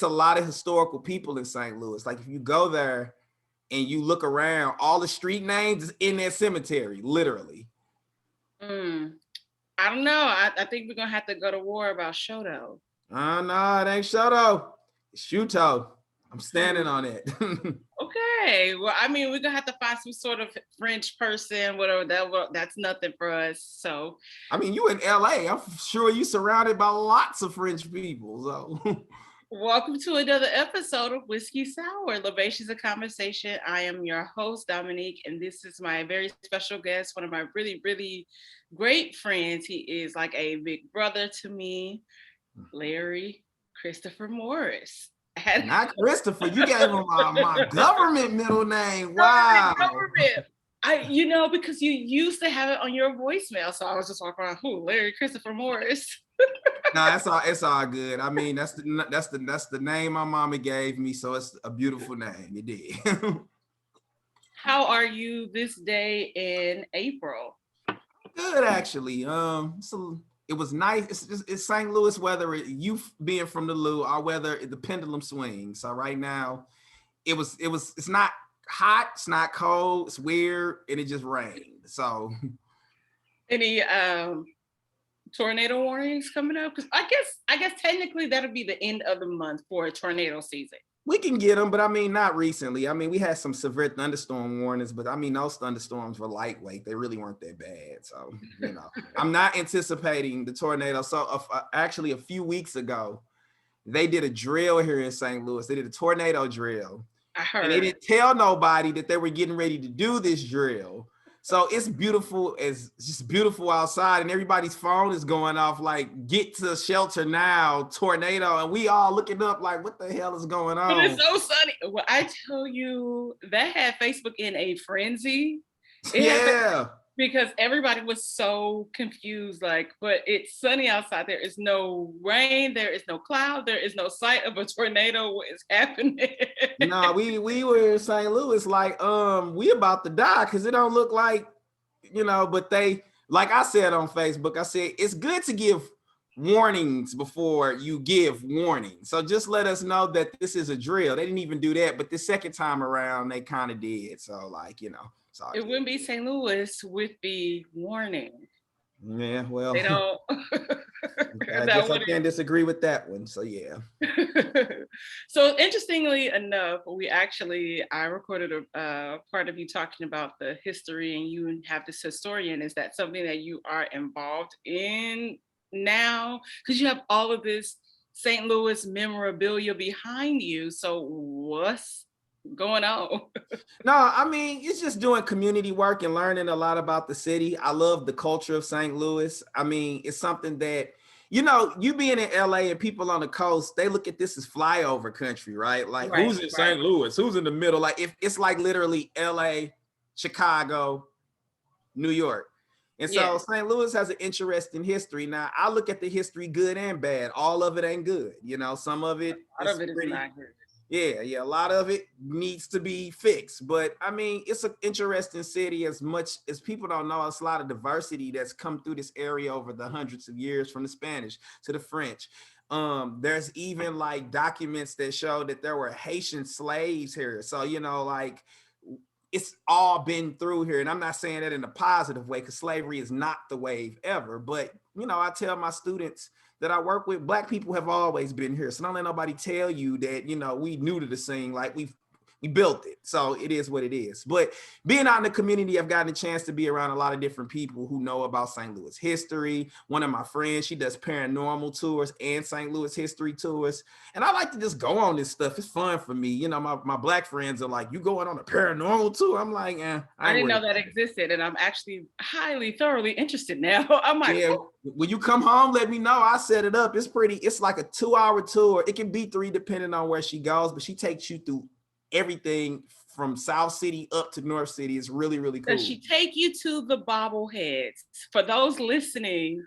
a lot of historical people in St. Louis. Like if you go there and you look around, all the street names is in that cemetery, literally. I don't know. I think we're gonna have to go to war about Shoto. No, it ain't Shoto. It's Shuto. I'm standing on it. Okay. Well, I mean, we're gonna have to find some sort of French person, whatever. That's nothing for us. So I mean, you in LA. I'm sure you surrounded by lots of French people. So welcome to another episode of Whiskey Sour, Libations of Conversation. I am your host, Dominique, and this is my very special guest, one of my really, really great friends. He is like a big brother to me, Larry Christopher Morris. Not Christopher. You gave him my government middle name. Wow. Government. Because you used to have it on your voicemail, so I was just walking around, who? Larry Christopher Morris. No, it's all good. I mean, that's the name my mama gave me, so it's a beautiful name. It did. How are you this day in April? Good, actually. So it was nice. It's St. Louis weather. You being from the Lou, our weather, the pendulum swings. So right now, it's not hot, it's not cold, it's weird, and it just rained. So any tornado warnings coming up? Because I guess technically that'll be the end of the month for tornado season. We can get them, but I mean, not recently. I mean, we had some severe thunderstorm warnings, but I mean, those thunderstorms were lightweight. They really weren't that bad. So, I'm not anticipating the tornado. So actually a few weeks ago, they did a drill here in St. Louis. They did a tornado drill. I heard. And they didn't tell nobody that they were getting ready to do this drill. So it's beautiful. It's just beautiful outside, and everybody's phone is going off like, get to shelter now, tornado. And we all looking up like, what the hell is going on? But it's so sunny. Well, I tell you, that had Facebook in a frenzy. Because everybody was so confused, but it's sunny outside. There is no rain, there is no cloud, there is no sight of a tornado. What is happening? No, we were in St. Louis like, we about to die because it don't look like, but they, like I said on Facebook, I said, it's good to give warnings before you give warnings. So just let us know that this is a drill. They didn't even do that, but the second time around, they kind of did. So it wouldn't be St. Louis with the warning. Yeah, well, they don't. I guess I can't disagree with that one. So yeah. So interestingly enough, I recorded a part of you talking about the history, and you have this historian. Is that something that you are involved in now? Because you have all of this St. Louis memorabilia behind you. So what's going on? No, I mean, it's just doing community work and learning a lot about the city. I love the culture of St. Louis. I mean, it's something that, you being in LA and people on the coast, they look at this as flyover country, right? Like, right, who's in St. Louis? Who's in the middle? Like, if it's like literally LA, Chicago, New York. And so St. Louis has an interesting history. Now, I look at the history good and bad. All of it ain't good. Some of it, a lot of it is not good. Yeah, a lot of it needs to be fixed. But I mean, it's an interesting city. As much as people don't know, it's a lot of diversity that's come through this area over the hundreds of years, from the Spanish to the French. There's even like documents that show that there were Haitian slaves here. So, it's all been through here. And I'm not saying that in a positive way, because slavery is not the wave ever. But, I tell my students that I work with, Black people have always been here. So don't let nobody tell you that, we new to the scene, like we built it. So it is what it is. But being out in the community, I've gotten a chance to be around a lot of different people who know about St. Louis history. One of my friends, she does paranormal tours and St. Louis history tours. And I like to just go on this stuff. It's fun for me. My Black friends are like, you going on a paranormal tour? I'm like, I didn't know that existed. And I'm actually thoroughly interested now. I'm like, when you come home, let me know. I set it up. It's like a 2-hour tour. It can be 3 depending on where she goes, but she takes you through everything from South City up to North City. Is really, really cool. Does she take you to the bobbleheads? For those listening,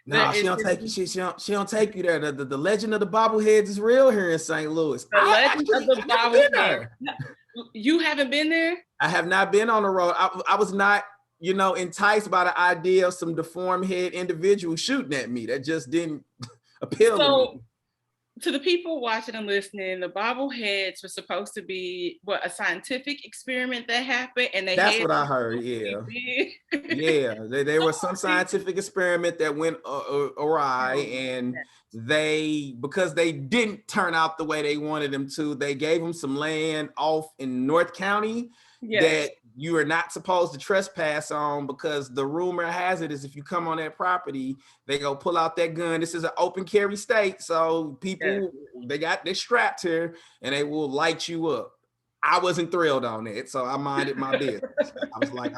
no, she don't take you. She don't take you there. The legend of the bobbleheads is real here in St. Louis. The legend of the bobbleheads. You haven't been there? I have not been on the road. I was not, enticed by the idea of some deformed head individual shooting at me. That just didn't appeal to me. to the people watching and listening, the bobbleheads were supposed to be what, a scientific experiment that happened, and they That's had what I to heard. be Yeah. big. Yeah, there Some was some people, scientific experiment that went awry, and because they didn't turn out the way they wanted them to, they gave them some land off in North County yes, that you are not supposed to trespass on, because the rumor has it is if you come on that property, they go pull out that gun. This is an open carry state, so yes. people, they're strapped here and they will light you up. I wasn't thrilled on it, so I minded my business. I was like,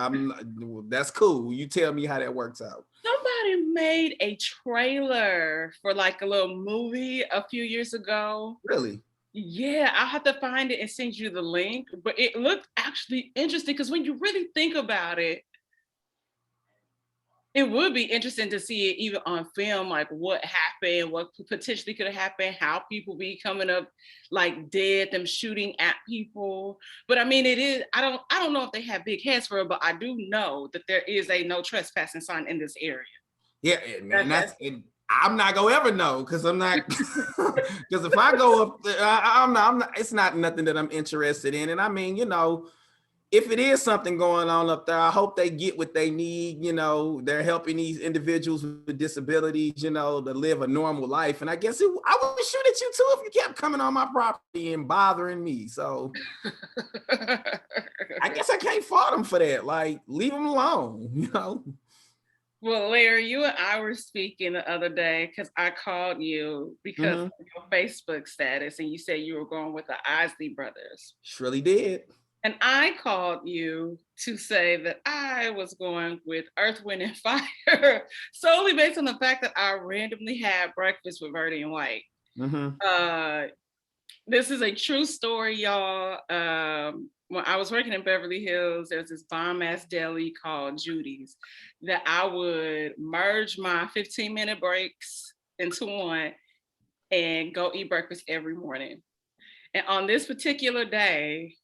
that's cool. You tell me how that works out. Somebody made a trailer for like a little movie a few years ago. Really? Yeah, I'll have to find it and send you the link. But it looked actually interesting because when you really think about it, it would be interesting to see it even on film, like what happened, what potentially could have happened, how people be coming up like dead, them shooting at people. But I mean, it is. I don't know if they have big heads for it, but I do know that there is a no trespassing sign in this area. Yeah, man. That's I'm not gonna ever know, because I'm not. Because if I go up there, I'm not. I'm not. It's not nothing that I'm interested in. And I mean, if it is something going on up there, I hope they get what they need. They're helping these individuals with disabilities, to live a normal life. And I guess I would shoot at you too if you kept coming on my property and bothering me. So I guess I can't fault them for that. Like, leave them alone. Well, Larry, you and I were speaking the other day because I called you because Mm-hmm. of your Facebook status, and you said you were going with the Isley brothers. Surely did. And I called you to say that I was going with Earth, Wind, and Fire solely based on the fact that I randomly had breakfast with Verdi and White. Mm-hmm. Uh, this is a true story, y'all. When I was working in Beverly Hills, there's this bomb ass deli called Judy's that I would merge my 15-minute breaks into one and go eat breakfast every morning. And on this particular day,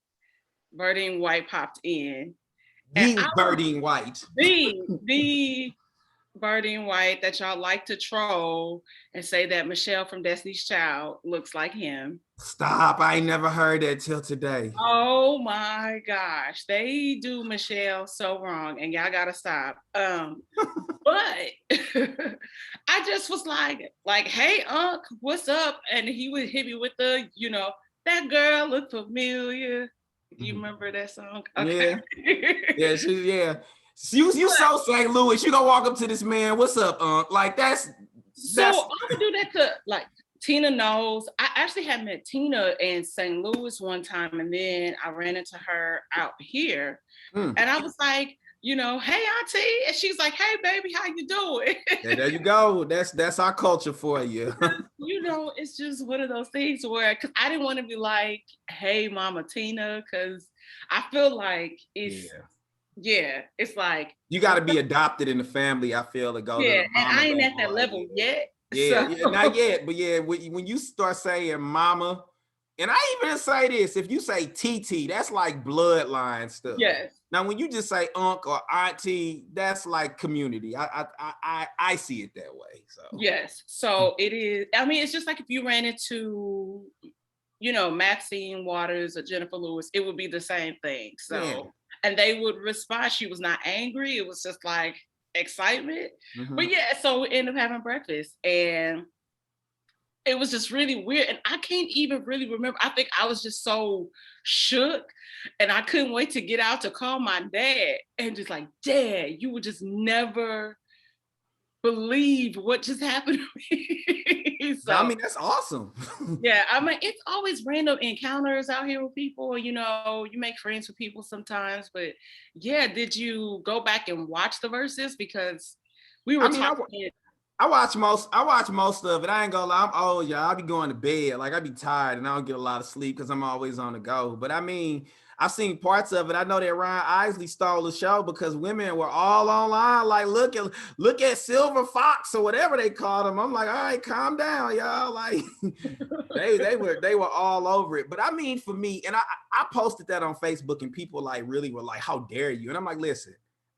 Verdi and White popped in, and I The was Birding White. the Birdie and White that y'all like to troll and say that Michelle from Destiny's Child looks like him. Stop. I ain't never heard that till today. Oh my gosh, they do Michelle so wrong, and y'all gotta stop. But I just was like, hey, Unc, what's up? And he would hit me with that girl looked familiar. You remember that song? Okay. Yeah. Yeah. Yeah. You so St. Louis. You gonna walk up to this man. What's up, Unc? Like that's. So I would do that to like Tina knows. I actually had met Tina in St. Louis one time, and then I ran into her out here, and I was like, hey, Auntie, and she's like, hey, baby, how you doing? Yeah, there you go. That's our culture for you. It's just one of those things where, because I didn't want to be like, hey, Mama Tina, because I feel like it's. Yeah, it's like you got to be adopted in the family. I feel to go. Yeah, to and I ain't at that level yet. Yeah, not yet. But yeah, when you start saying mama, and I even say this, if you say TT, that's like bloodline stuff. Yes. Now, when you just say unc or auntie, that's like community. I see it that way. So yes, so it is. I mean, it's just like if you ran into, Maxine Waters or Jennifer Lewis, it would be the same thing. So. Yeah. And they would respond. She was not angry. It was just like excitement. Mm-hmm. But yeah, so we ended up having breakfast. And it was just really weird. And I can't even really remember. I think I was just so shook. And I couldn't wait to get out to call my dad. And just like, Dad, you would just never believe what just happened to me. So, I mean, that's awesome. Yeah, I mean, it's always random encounters out here with people. You make friends with people sometimes. But yeah, did you go back and watch the verses? Because we were talking. I watch most of it. I ain't gonna lie, I'm old, y'all. I be going to bed. Like, I be tired and I don't get a lot of sleep because I'm always on the go. But I mean, I've seen parts of it. I know that Ryan Isley stole the show because women were all online. Like, look at Silver Fox or whatever they called him. I'm like, all right, calm down, y'all. Like, they were all over it. But I mean, for me, and I posted that on Facebook, and people like really were like, how dare you? And I'm like, listen,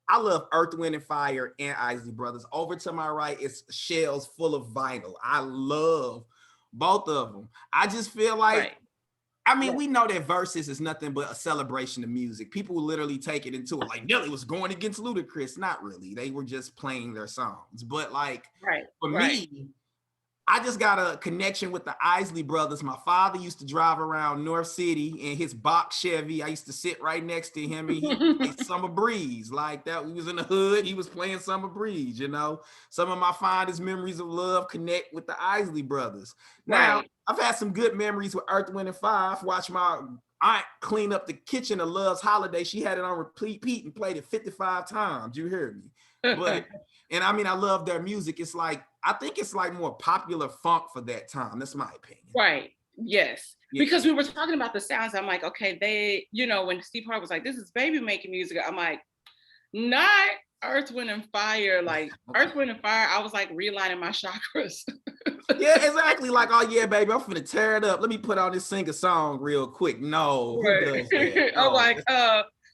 I love Earth, Wind, and Fire and Isley Brothers. Over to my right, it's shelves full of vinyl. I love Both of them. I just feel like, Right. I mean, Right. we know that Versus is nothing but a celebration of music. People literally take it into it like Nelly was going against Ludacris. Not really. They were just playing their songs. But like Right. for Right. me, I just got a connection with the Isley brothers. My father used to drive around North City in his box Chevy. I used to sit right next to him and he would play Summer Breeze. Like that, we was in the hood, he was playing Summer Breeze, you know. Some of my fondest memories of love connect with the Isley brothers. Now, Right. I've had some good memories with Earth, Wind, and Fire. I've watched my aunt clean up the kitchen of Love's Holiday. She had it on repeat and played it 55 times. You hear me? But and I mean, I love their music. It's like, I think it's like more popular funk for that time. That's my opinion. Right. Yes. Yeah. Because we were talking about the sounds. I'm like, okay, they, when Steve Harvey was like, this is baby making music. I'm like, not Earth, Wind, and Fire. Like Earth, Wind, and Fire, I was like realigning my chakras. Yeah, exactly. Like, oh yeah, baby, I'm finna tear it up. Let me put on this singer song real quick. No, who Right. does that? I'm No. like,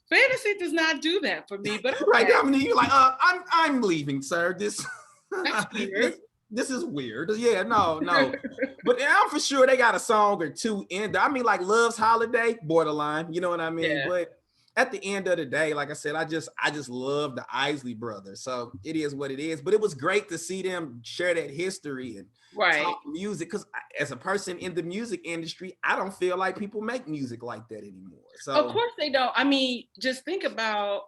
fantasy does not do that for me, but Right. okay. I mean, you're like, I'm leaving, sir. This That's weird. this is weird. Yeah, no. But I'm for sure they got a song or two in there. I mean, like Love's Holiday, borderline, you know what I mean? Yeah. But at the end of the day, like I said, I just love the Isley brothers. So it is what it is. But it was great to see them share that history and Right. talk music. Because as a person in the music industry, I don't feel like people make music like that anymore. So Of course they don't. I mean, just think about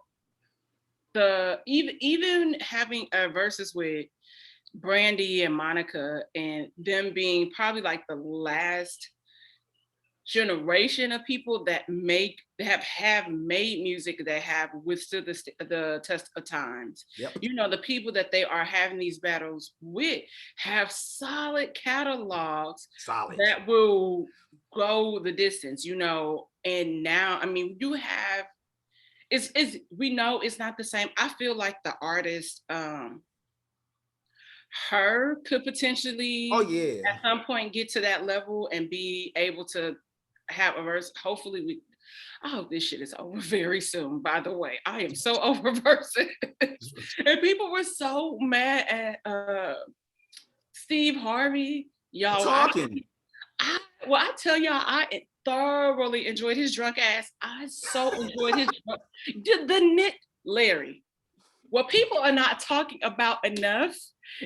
even having a versus with Brandy and Monica and them being probably like the last generation of people that have made music that have withstood the test of times. yep. The people that they are having these battles with have solid catalogs Solid. that will go the distance, and now, I mean, you have we know it's not the same. I feel like the artist her could potentially Oh yeah. at some point get to that level and be able to have a verse. Hopefully I hope this shit is over very soon. By the way, I am so over verses. And people were so mad at Steve Harvey. Y'all, Talking. I tell y'all, I thoroughly enjoyed his drunk ass. I so enjoyed his drunk. The Nick Larry. What people are not talking about enough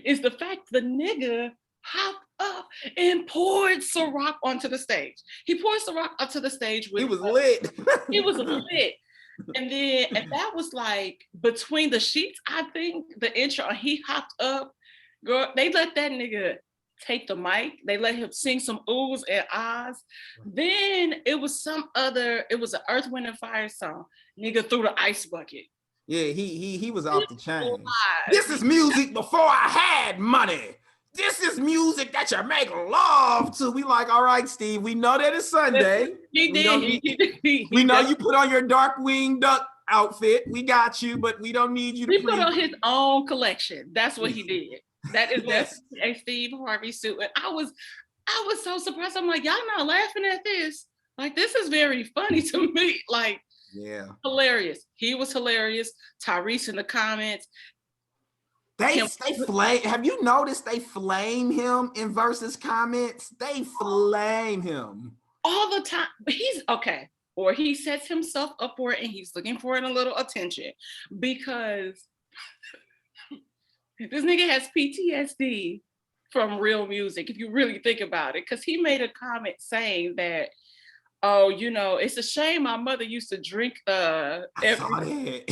is the fact the nigga hopped up and poured Ciroc onto the stage. He poured Ciroc onto the stage with. He was lit. He was lit. And that was like between the sheets, I think, the intro, he hopped up. Girl, they let that nigga take the mic. They let him sing some oohs and ahs. Then it was an Earth, Wind, and Fire song. Nigga threw the ice bucket. Yeah, he was off the chain. This is music before I had money. This is music that you make love to. We like, all right, Steve, we know that it's Sunday. He did. We know you put on your dark winged duck outfit. We got you, but we don't need you to He put on his own collection. That's what he did. That is yes. A Steve Harvey suit. And I was so surprised. I'm like, y'all not laughing at this. Like, this is very funny to me. Like, yeah, hilarious. He was hilarious. Tyrese in the comments. They flame. Have you noticed they flame him in versus comments? They flame him all the time. He's okay. Or he sets himself up for it and he's looking for it a little attention because this nigga has PTSD from real music, if you really think about it. Because he made a comment saying that, oh, it's a shame my mother used to drink I saw that.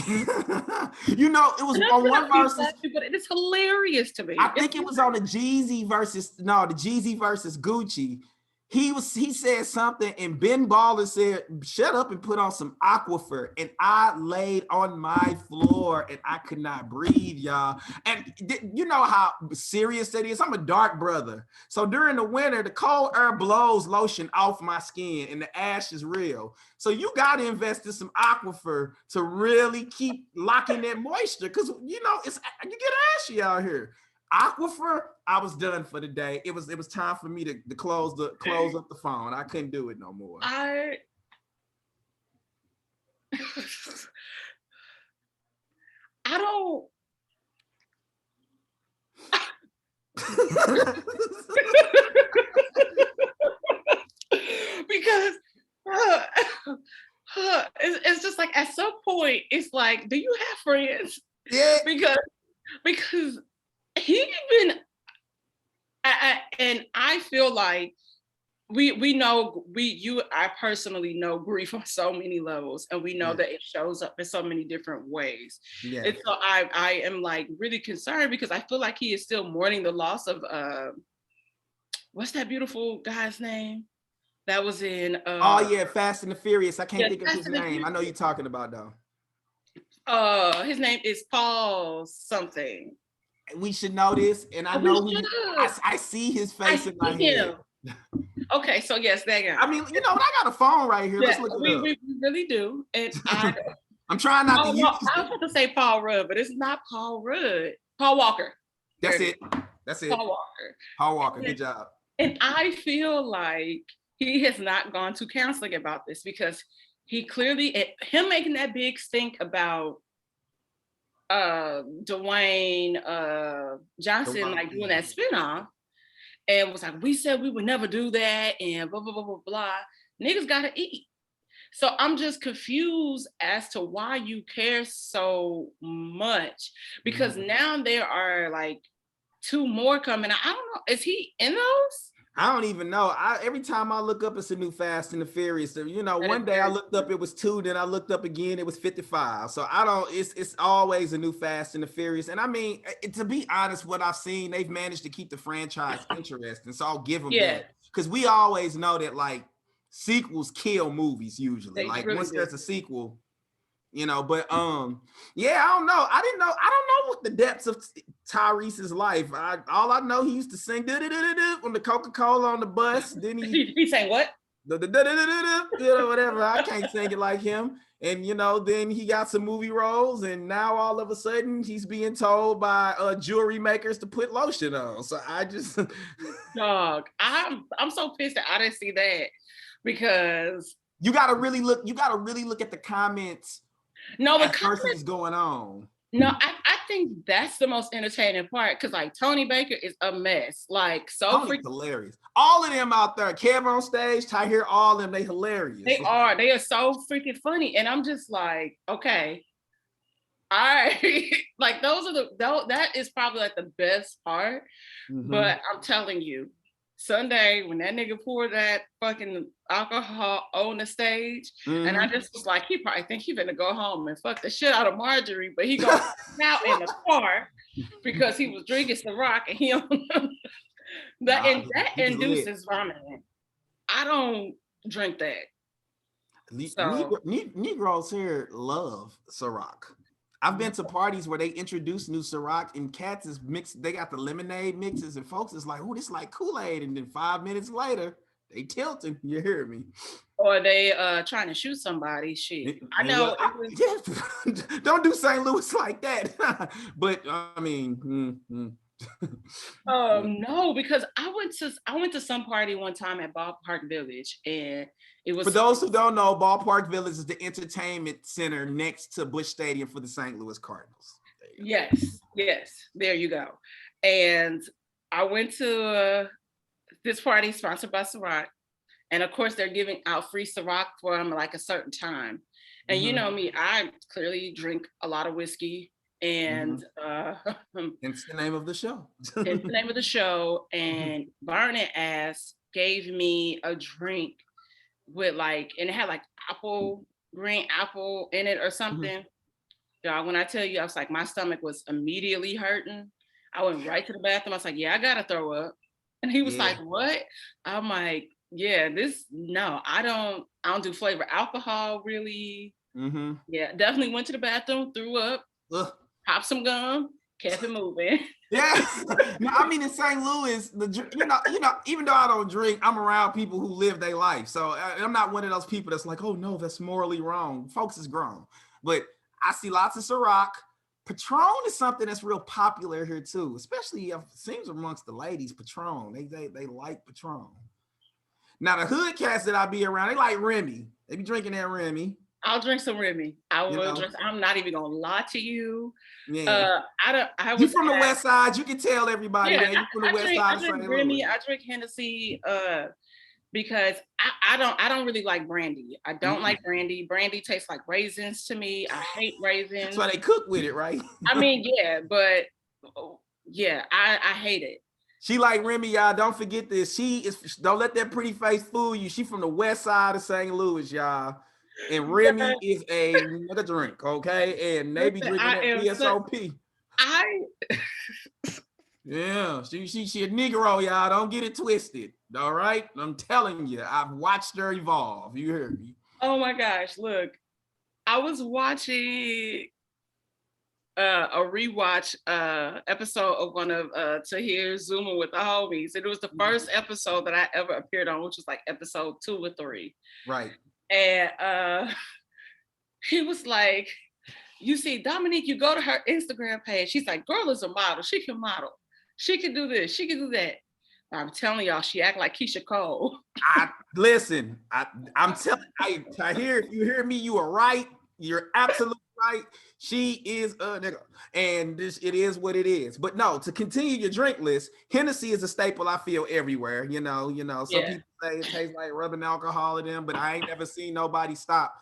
It was on one versus, but it is hilarious to me. I think it was on the Jeezy versus Gucci. He said something, and Ben Baller said, "Shut up and put on some Aquifer." And I laid on my floor and I could not breathe, y'all. And you know how serious that is. I'm a dark brother, so during the winter, the cold air blows lotion off my skin, and the ash is real. So you got to invest in some Aquifer to really keep locking that moisture, because you get ashy out here. Aquifer, I was done for the day. It was time for me to close up the phone. I couldn't do it no more. I don't. Because uh, it's just like at some point, it's like, do you have friends? Yeah. Because he even and I feel like we know I personally know grief on so many levels, and we know Yeah. that it shows up in so many different ways. Yeah. And so I am like really concerned because I feel like he is still mourning the loss of what's that beautiful guy's name that was in Oh yeah, Fast and the Furious. I can't yeah, think of his name. I know you're talking about though. his name is Paul something. We should know this, and I Oh, we know who you. should. I see his I face in my see head. him. Okay, so yes, that guy. I mean, you know what? I got a phone right here. Let's Yeah, look it up. we really do. And I'm trying not to oh use no, it. I was about to say Paul Rudd, but it's not Paul Rudd. Paul Walker. That's it. That's it. Paul Walker. Paul Walker. Good job. And I feel like he has not gone to counseling about this because he clearly, him making that big stink about Dwayne Johnson like doing that spinoff, and was like, we said we would never do that, and blah blah blah blah blah. Niggas gotta eat. So I'm just confused as to why you care so much, because now there are like 2 more coming. I don't know. Is he in those? I don't even know. Every time I look up, it's a new Fast and the Furious. You know, one day I looked up, it was 2. Then I looked up again, it was 55. So I don't. It's always a new Fast and the Furious. And I mean, to be honest, what I've seen, they've managed to keep the franchise interesting. So I'll give them that, because we always know that like sequels kill movies usually. Like really once there's a sequel. You know, but yeah, I don't know. I don't know what the depths of Tyrese's life. All I know, he used to sing on the Coca-Cola on the bus. Then he sang what? You know, whatever. I can't sing it like him. And you know, then he got some movie roles, and now all of a sudden he's being told by jewelry makers to put lotion on. So I just dog. I'm so pissed that I didn't see that, because you gotta really look at the comments. No, the comments going on. No, I think that's the most entertaining part, because like Tony Baker is a mess. Like Tony's hilarious. All of them out there, Kev on stage, Tahir, all of them, they hilarious. They are so freaking funny. And I'm just like, okay. All right. Like that is probably like the best part. But I'm telling you, Sunday, when that nigga poured that fucking alcohol on the stage, and I just was like, he probably think he gonna go home and fuck the shit out of Marjorie, but he goes out in the car because he was drinking Ciroc, and he that induces vomiting. I don't drink that. Negroes here love Ciroc. I've been to parties where they introduce new Ciroc, and cats is mixed. They got the lemonade mixes, and folks is like, "Oh, this like Kool-Aid," and then 5 minutes later, they tilting. You hear me? Or they trying to shoot somebody. Shit, I know. Don't do St. Louis like that. But I mean, no, because I went to some party one time at Ballpark Village, and it was, for those who don't know, Ballpark Village is the entertainment center next to Busch Stadium for the St. Louis Cardinals. Yes, there you go. And I went to this party sponsored by Ciroc, and of course they're giving out free Ciroc for like a certain time. And you know me, I clearly drink a lot of whiskey. And it's the name of the show. It's the name of the show. And Barnett ass gave me a drink with like, and it had like green apple in it or something. Y'all, when I tell you, I was like, my stomach was immediately hurting. I went right to the bathroom. I was like, yeah, I gotta throw up. And he was like, what? I'm like, yeah, I don't do flavor alcohol really. Yeah, definitely went to the bathroom, threw up. Pop some gum, kept it moving. Yeah, no, I mean in St. Louis, you know, even though I don't drink, I'm around people who live their life. So I'm not one of those people that's like, oh no, that's morally wrong. Folks is grown, but I see lots of Ciroc. Patron is something that's real popular here too, especially it seems amongst the ladies. Patron, they like Patron. Now the hood cats that I be around, they like Remy. They be drinking that Remy. I'll drink some Remy. I You will know, drink. I'm not even gonna lie to you. yeah. I don't. I You was from the at, West Side? You can tell everybody yeah. that you from the West Side I of drink St. Louis. Remy. I drink Hennessy. Because I don't really like brandy. I don't Mm-mm. like brandy. Brandy tastes like raisins to me. I hate That's raisins. why they cook with it, right? I mean, yeah, but yeah, I hate it. She like Remy, y'all. Don't forget this. She is. Don't let that pretty face fool you. She from the West Side of St. Louis, y'all. And Remy But is another drink, okay? And they be listen, drinking I that am such VSOP. I Yeah, she a Negro, y'all. Don't get it twisted. All right, I'm telling you, I've watched her evolve. You hear me? oh my gosh, look, I was watching a rewatch episode of one of Tahir Zooming with the homies. And it was the first episode that I ever appeared on, which was like episode 2 or 3. Right. And he was like, you see, Dominique, you go to her Instagram page. She's like, girl is a model. She can model. She can do this. She can do that. I'm telling y'all, she act like Keisha Cole. I listen. I'm telling. I hear. If you hear me, you are right. You're absolutely right. She is a nigga, and this it is what it is. But no, to continue your drink list, Hennessy is a staple. I feel everywhere. Some Yeah. people say it tastes like rubbing alcohol in them, but I ain't never seen nobody stop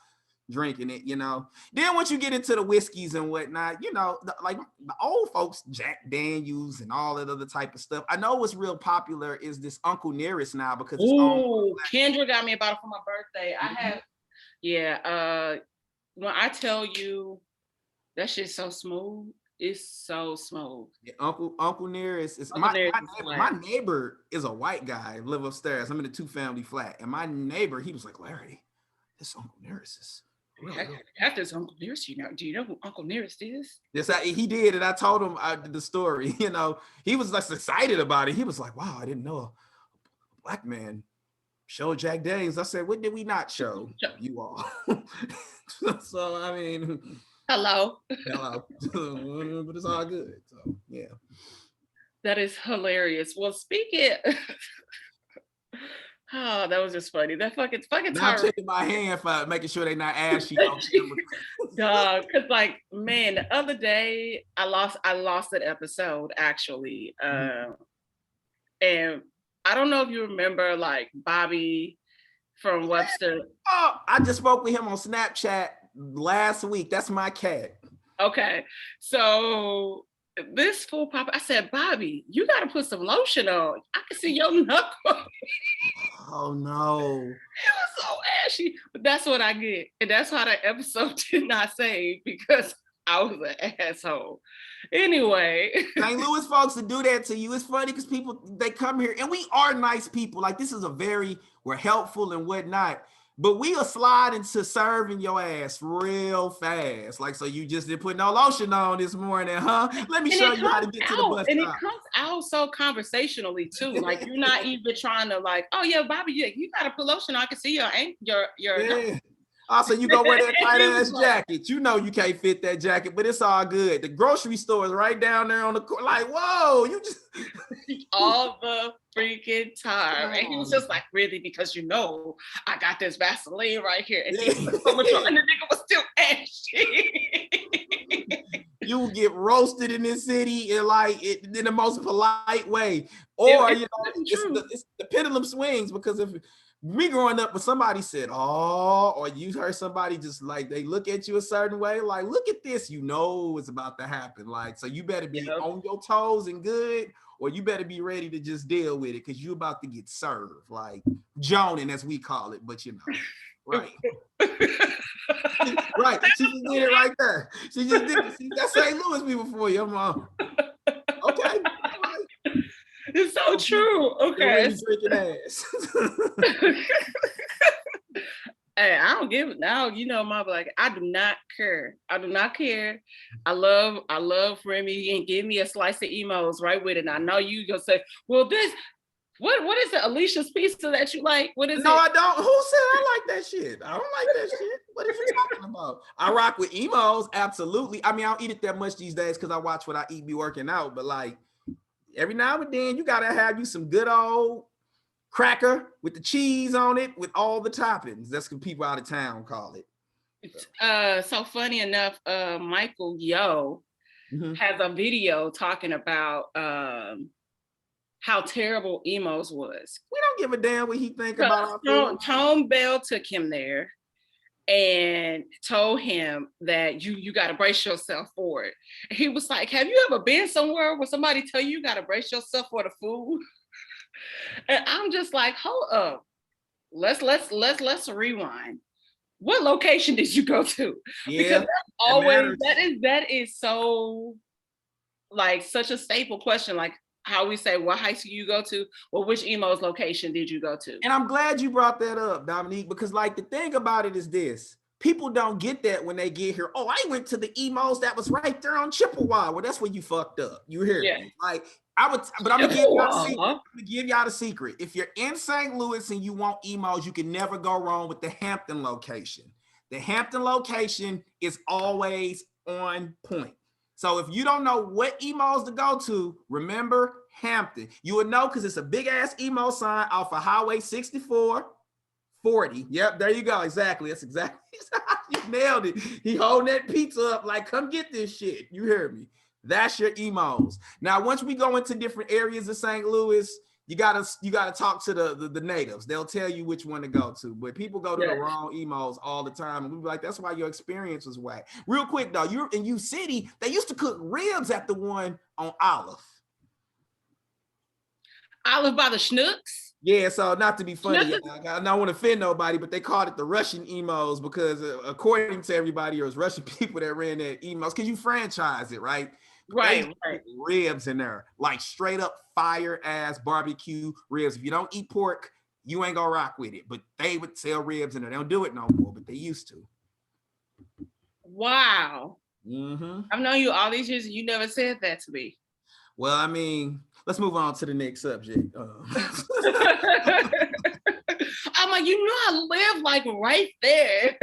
drinking it. Then once you get into the whiskeys and whatnot, like the old folks, Jack Daniels and all that other type of stuff. I know what's real popular is this Uncle Nearest now because it's on. Ooh, Kendra got me a bottle for my birthday. I have, yeah. When I tell you that shit's so smooth, it's so smooth. Yeah, Uncle Nearest is Uncle my Nearest my is neighbor, like, my neighbor is a white guy, live upstairs. I'm in a 2-family flat, and my neighbor, he was like, Larry, this Uncle Nearest is really. after Uncle Nearest, do you know who Uncle Nearest is? Yes, he did, and I told him the story. He was like excited about it. He was like, "Wow, I didn't know a black man showed Jack Daniels." I said, "What did we not show you all?" So I mean, hello. but it's all good. So yeah, That is hilarious. Well, speaking. Oh, that was just funny. That fucking now I'm Tyra. checking my hand for making sure they're not ashy. Dog, because like, man, the other day I lost that episode actually. And I don't know if you remember like Bobby from Webster. Oh, I just spoke with him on Snapchat last week. That's my cat. Okay. So this fool pop, I said, Bobby, you gotta put some lotion on. I can see your knuckle. Oh no. It was so ashy. But that's what I get. And that's why that episode did not save because I was an asshole. Anyway. St. Louis folks to do that to you. It's funny because people, they come here and we are nice people. Like this is we're helpful and whatnot. But we'll slide into serving your ass real fast. Like, so you just didn't put no lotion on this morning, huh? Let me show you how to get to the bus stop. And it comes out so conversationally too. Like you're not even trying to like, oh yeah, Bobby, you gotta put lotion on. I can see your yeah. Also, you go wear that tight ass jacket. You know you can't fit that jacket, but it's all good. The grocery store is right down there on the corner. Like, whoa, you just all the freaking time. And he was just like, really? Because I got this Vaseline right here. And he was so much and the nigga was still ashy. You get roasted in this city in in the most polite way. Or it's the pendulum swings because if me growing up, when somebody said, "Oh," or you heard somebody just like they look at you a certain way, like, look at this, it's about to happen. Like, so you better be on your toes and good, or you better be ready to just deal with it because you're about to get served, like Joning, as we call it, but right. Right. She just did it right there. She just did it. See, that's St. Louis people for you. I'm okay. It's so true. Okay. Really drinking ass. Hey, I don't give it now. My black. I do not care. I do not care. I love Remy and give me a slice of emos right with it. And I know you gonna say, well, what is it? Alicia's pizza that you like? What is it? No, I don't. Who said I like that shit? I don't like that shit. What are you talking about? I rock with emos, absolutely. I mean, I don't eat it that much these days because I watch what I eat, be working out. But like every now and then, you gotta have you some good old cracker with the cheese on it with all the toppings. That's what people out of town call it. So funny enough, Michael Yo has a video talking about how terrible emos was. We don't give a damn what he think about our food. Tone Bell took him there and told him that you got to brace yourself for it. He was like, "Have you ever been somewhere where somebody tell you got to brace yourself for the food?" And I'm just like, "Hold up, let's rewind. What location did you go to?" Yeah, because that's always that is so like such a staple question. Like how we say, what high school you go to? Well, which emo's location did you go to? And I'm glad you brought that up, Dominique, because like the thing about it is this. People don't get that when they get here. Oh, I went to the emos that was right there on Chippewa. Well, that's where you fucked up. You hear me? Like I would, but I'm gonna give y'all the secret. I'm gonna give y'all the secret. If you're in St. Louis and you want emos, you can never go wrong with the Hampton location. The Hampton location is always on point. So if you don't know what emos to go to, remember Hampton. You would know because it's a big ass emo sign off of Highway 64, 40. Yep, there you go. Exactly. That's exactly. You nailed it. He holding that pizza up like, come get this shit. You hear me? That's your emos. Now, once we go into different areas of St. Louis, you gotta talk to the natives. They'll tell you which one to go to. But people go to the wrong emos all the time, and we be like, that's why your experience was whack. Real quick though, you're in U City. They used to cook ribs at the one on Olive. Olive by the Schnooks. Yeah, so not to be funny, I don't want to offend nobody, but they called it the Russian emos because according to everybody, it was Russian people that ran that emos because you franchise it, right? Right. Ribs in there, like straight up fire ass barbecue ribs. If you don't eat pork, you ain't gonna rock with it. But they would sell ribs in there. They don't do it no more, but they used to. Wow. I've known you all these years and you never said that to me. Well, I mean, let's move on to the next subject. I'm like, you know, I live like right there.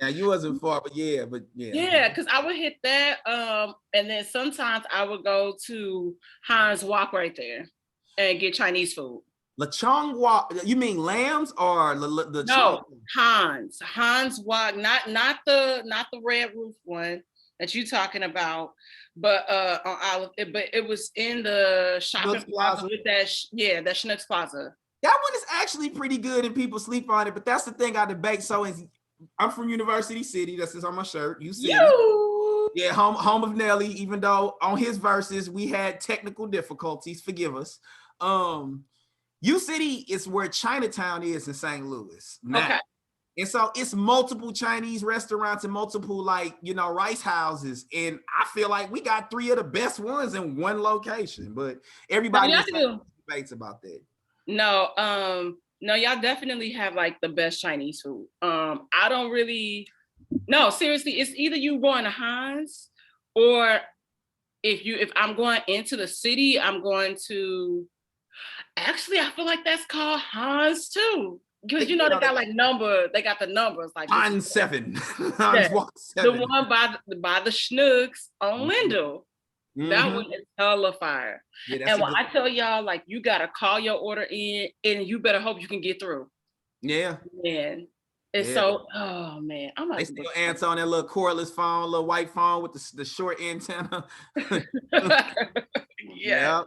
Yeah, you wasn't far, but yeah. Yeah, because I would hit that, and then sometimes I would go to Hans Walk right there and get Chinese food. Lechong Walk, you mean Lambs or the no Hans Walk, not the red roof one that you talking about, but on Olive, but it was in the shopping plaza with that that Schnucks Plaza. That one is actually pretty good and people sleep on it, but that's the thing I debate. So I'm from University City. That's on my shirt. You see. Yeah, home of Nelly, even though on his verses we had technical difficulties. Forgive us. U City is where Chinatown is in St. Louis. Now. Okay. And so it's multiple Chinese restaurants and multiple rice houses. And I feel like we got 3 of the best ones in one location, but everybody debates about that. No, y'all definitely have like the best Chinese food. I don't really, no, seriously, it's either you going to Hans or if I'm going into the city, I'm going to, actually, I feel like that's called Hans too. Because they got they got the numbers like Hans 7. Hans Walk 7. The one by the Schnooks on Lindell. That one is hella fire. Yeah, and when I tell y'all, like, you gotta call your order in and you better hope you can get through. Yeah. Man. It's so, oh man. I'm like, they still answer on that little cordless phone, little white phone with the short antenna. Yeah.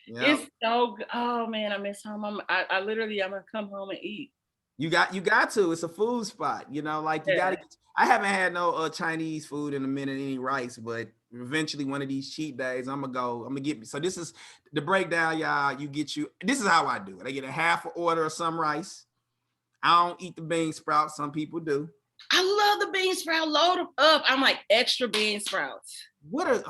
Yep. It's so good. Oh man, I miss home. I literally, I'm gonna come home and eat. You got to. It's a food spot. You gotta. I haven't had no Chinese food in a minute, any rice, but eventually one of these cheat days, I'm gonna get me. So this is the breakdown, y'all. This is how I do it. I get a half an order of some rice. I don't eat the bean sprouts. Some people do. I love the bean sprout. Load them up. I'm like extra bean sprouts. But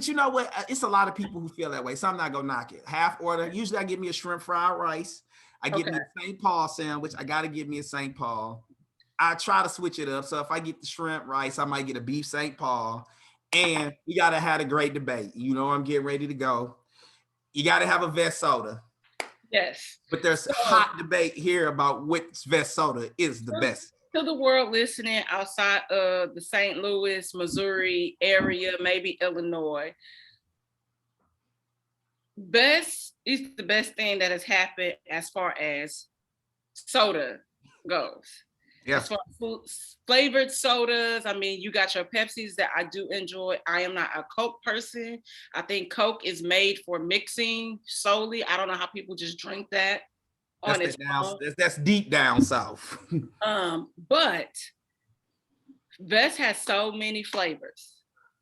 you know what? It's a lot of people who feel that way. So I'm not gonna knock it. Half order. Usually I get me a shrimp fried rice. I get me a St. Paul sandwich. I gotta get me a St. Paul. I try to switch it up. So if I get the shrimp rice, I might get a beef St. Paul. And we gotta have a great debate. I'm getting ready to go. You gotta have a Vest soda. Yes. But there's hot debate here about which Vest soda is the best. To the world listening outside of the St. Louis, Missouri area, maybe Illinois, Best is the best thing that has happened as far as soda goes. Yeah. As far as food, flavored sodas, I mean, you got your Pepsis that I do enjoy. I am not a Coke person. I think Coke is made for mixing solely. I don't know how people just drink that That's on its own. that's deep down south. But Vest has so many flavors.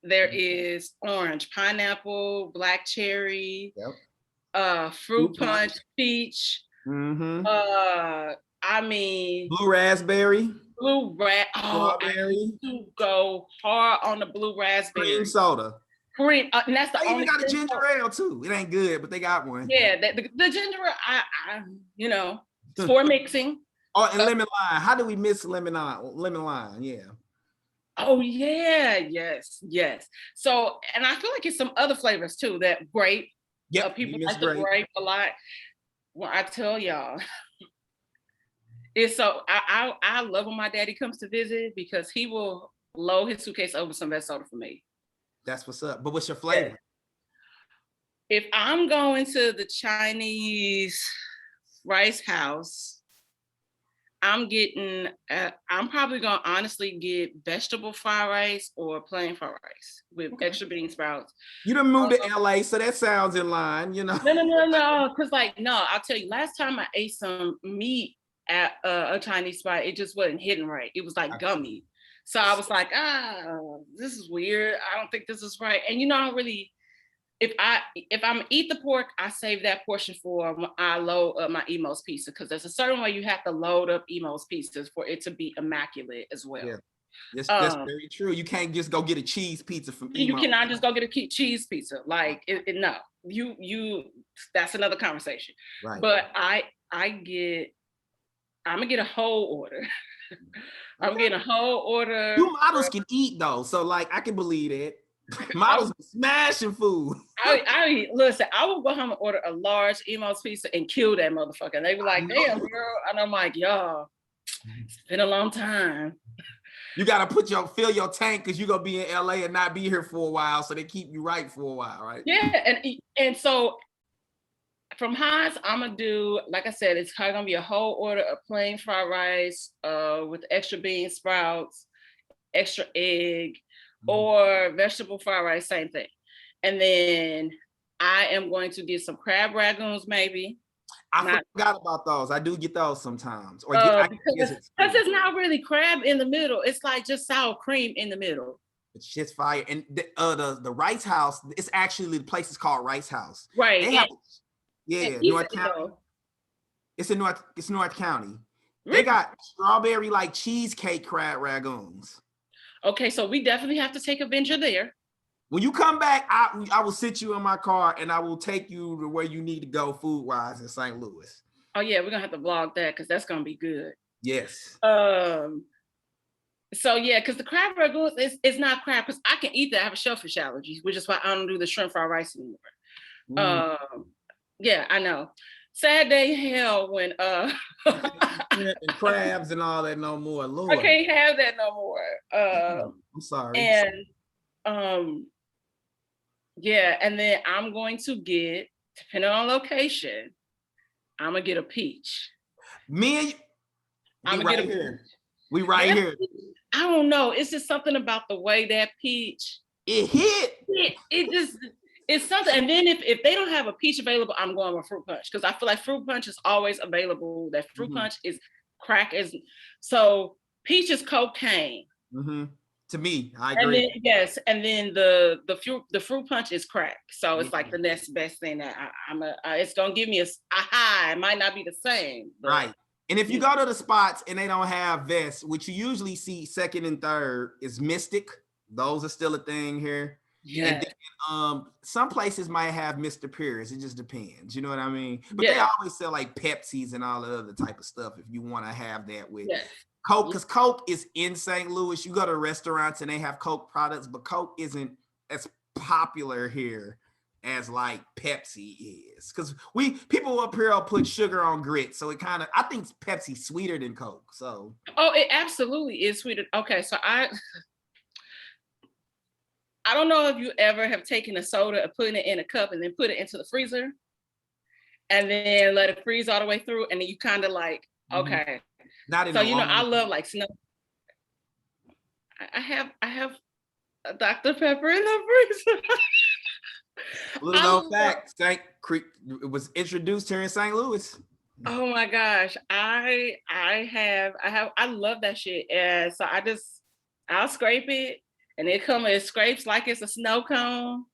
There is orange, pineapple, black cherry, fruit punch, peach. Mm-hmm. I mean, Blue raspberry, blue Oh, I strawberry, used to go hard on the blue cream raspberry. soda. Cream, and that's the They even only got a thing. ginger ale too. It ain't good, but they got one. Yeah, the ginger ale, I it's for mixing. Oh, and lemon lime. How do we miss lemon lime? Lemon lime, yeah. Oh yeah, yes. So, and I feel like it's some other flavors too. That grape. Yep. People like the grape a lot. Well, I tell y'all, it's so I love when my daddy comes to visit because he will load his suitcase over some Vest soda for me. That's what's up. But what's your flavor? If I'm going to the Chinese rice house, I'm probably gonna honestly get vegetable fried rice or plain fried rice with extra bean sprouts. You done moved to LA, so that sounds in line, you know. No. Cause I'll tell you, last time I ate some meat at a Chinese spot, it just wasn't hitting right. It was like gummy. So I was like, this is weird. I don't think this is right. And I don't really, if I'm eat the pork, I save that portion for when I load up my Emo's pizza, because there's a certain way you have to load up Emo's pizzas for it to be immaculate as well. Yeah. That's very true. You can't just go get a cheese pizza from Emo. You cannot just go get a cheese pizza. Like no, you that's another conversation. Right. But I'm gonna get a whole order. I'm getting a whole order. You models can eat though, so like I can believe it. Models smashing food. Listen, I will go home and order a large Emo's pizza and kill that motherfucker. And they be like, damn, girl. And I'm like, y'all, it's been a long time. You gotta fill your tank because you're gonna be in LA and not be here for a while. So they keep you right for a while, right? Yeah, and so from Heinz, I'm gonna do, like I said, it's kind of gonna be a whole order of plain fried rice with extra bean sprouts, extra egg, or vegetable fried rice, same thing. And then I am going to get some crab ragoons, maybe. I forgot about those. I do get those sometimes. Or because it's not really crab in the middle. It's like just sour cream in the middle. It's just fire. And the Rice House, it's actually, the place is called Rice House. Right. North County. It's in North County. They got strawberry like cheesecake crab ragoons. Okay, so we definitely have to take a venture there. When you come back, I will sit you in my car and I will take you to where you need to go food-wise in St. Louis. Oh yeah, we're gonna have to vlog that because that's gonna be good. Yes. So yeah, because the crab ragoons is not crab, because I can eat that. I have a shellfish allergy, which is why I don't do the shrimp fried rice anymore. Yeah, I know. Sad day hell when and crabs and all that no more. Lord. I can't have that no more. I'm sorry. And yeah, and then I'm going to get, depending on location, I'm gonna get a peach. I'm gonna get a peach. We right here. I don't know. It's just something about the way that peach. It hit. It's something. And then if they don't have a peach available, I'm going with fruit punch, because I feel like fruit punch is always available. That fruit punch is crack as so. Peach is cocaine. To me, I agree. And then the fruit punch is crack. So it's like the next best thing that it's gonna give me a high. It might not be the same, but, right? And if you go to the spots and they don't have vests, which you usually see second and third, is Mystic. Those are still a thing here. Yeah. And then, some places might have Mr. Pierce. It just depends. You know what I mean? But they always sell like Pepsis and all the other type of stuff if you want to have that with. Yeah. Coke, because Coke is in St. Louis. You go to restaurants and they have Coke products, but Coke isn't as popular here as like Pepsi is. Because people up here will put sugar on grits, so I think Pepsi's sweeter than Coke. So it absolutely is sweeter. Okay, so I don't know if you ever have taken a soda and put it in a cup and then put it into the freezer and then let it freeze all the way through, and then you kind of like, okay. Not in So a I long. love like snow. I have a Dr. Pepper in the freezer. Little I known love, fact, St. Creek it was introduced here in St. Louis. oh my gosh. I love that shit. And so I'll scrape it and it scrapes like it's a snow cone.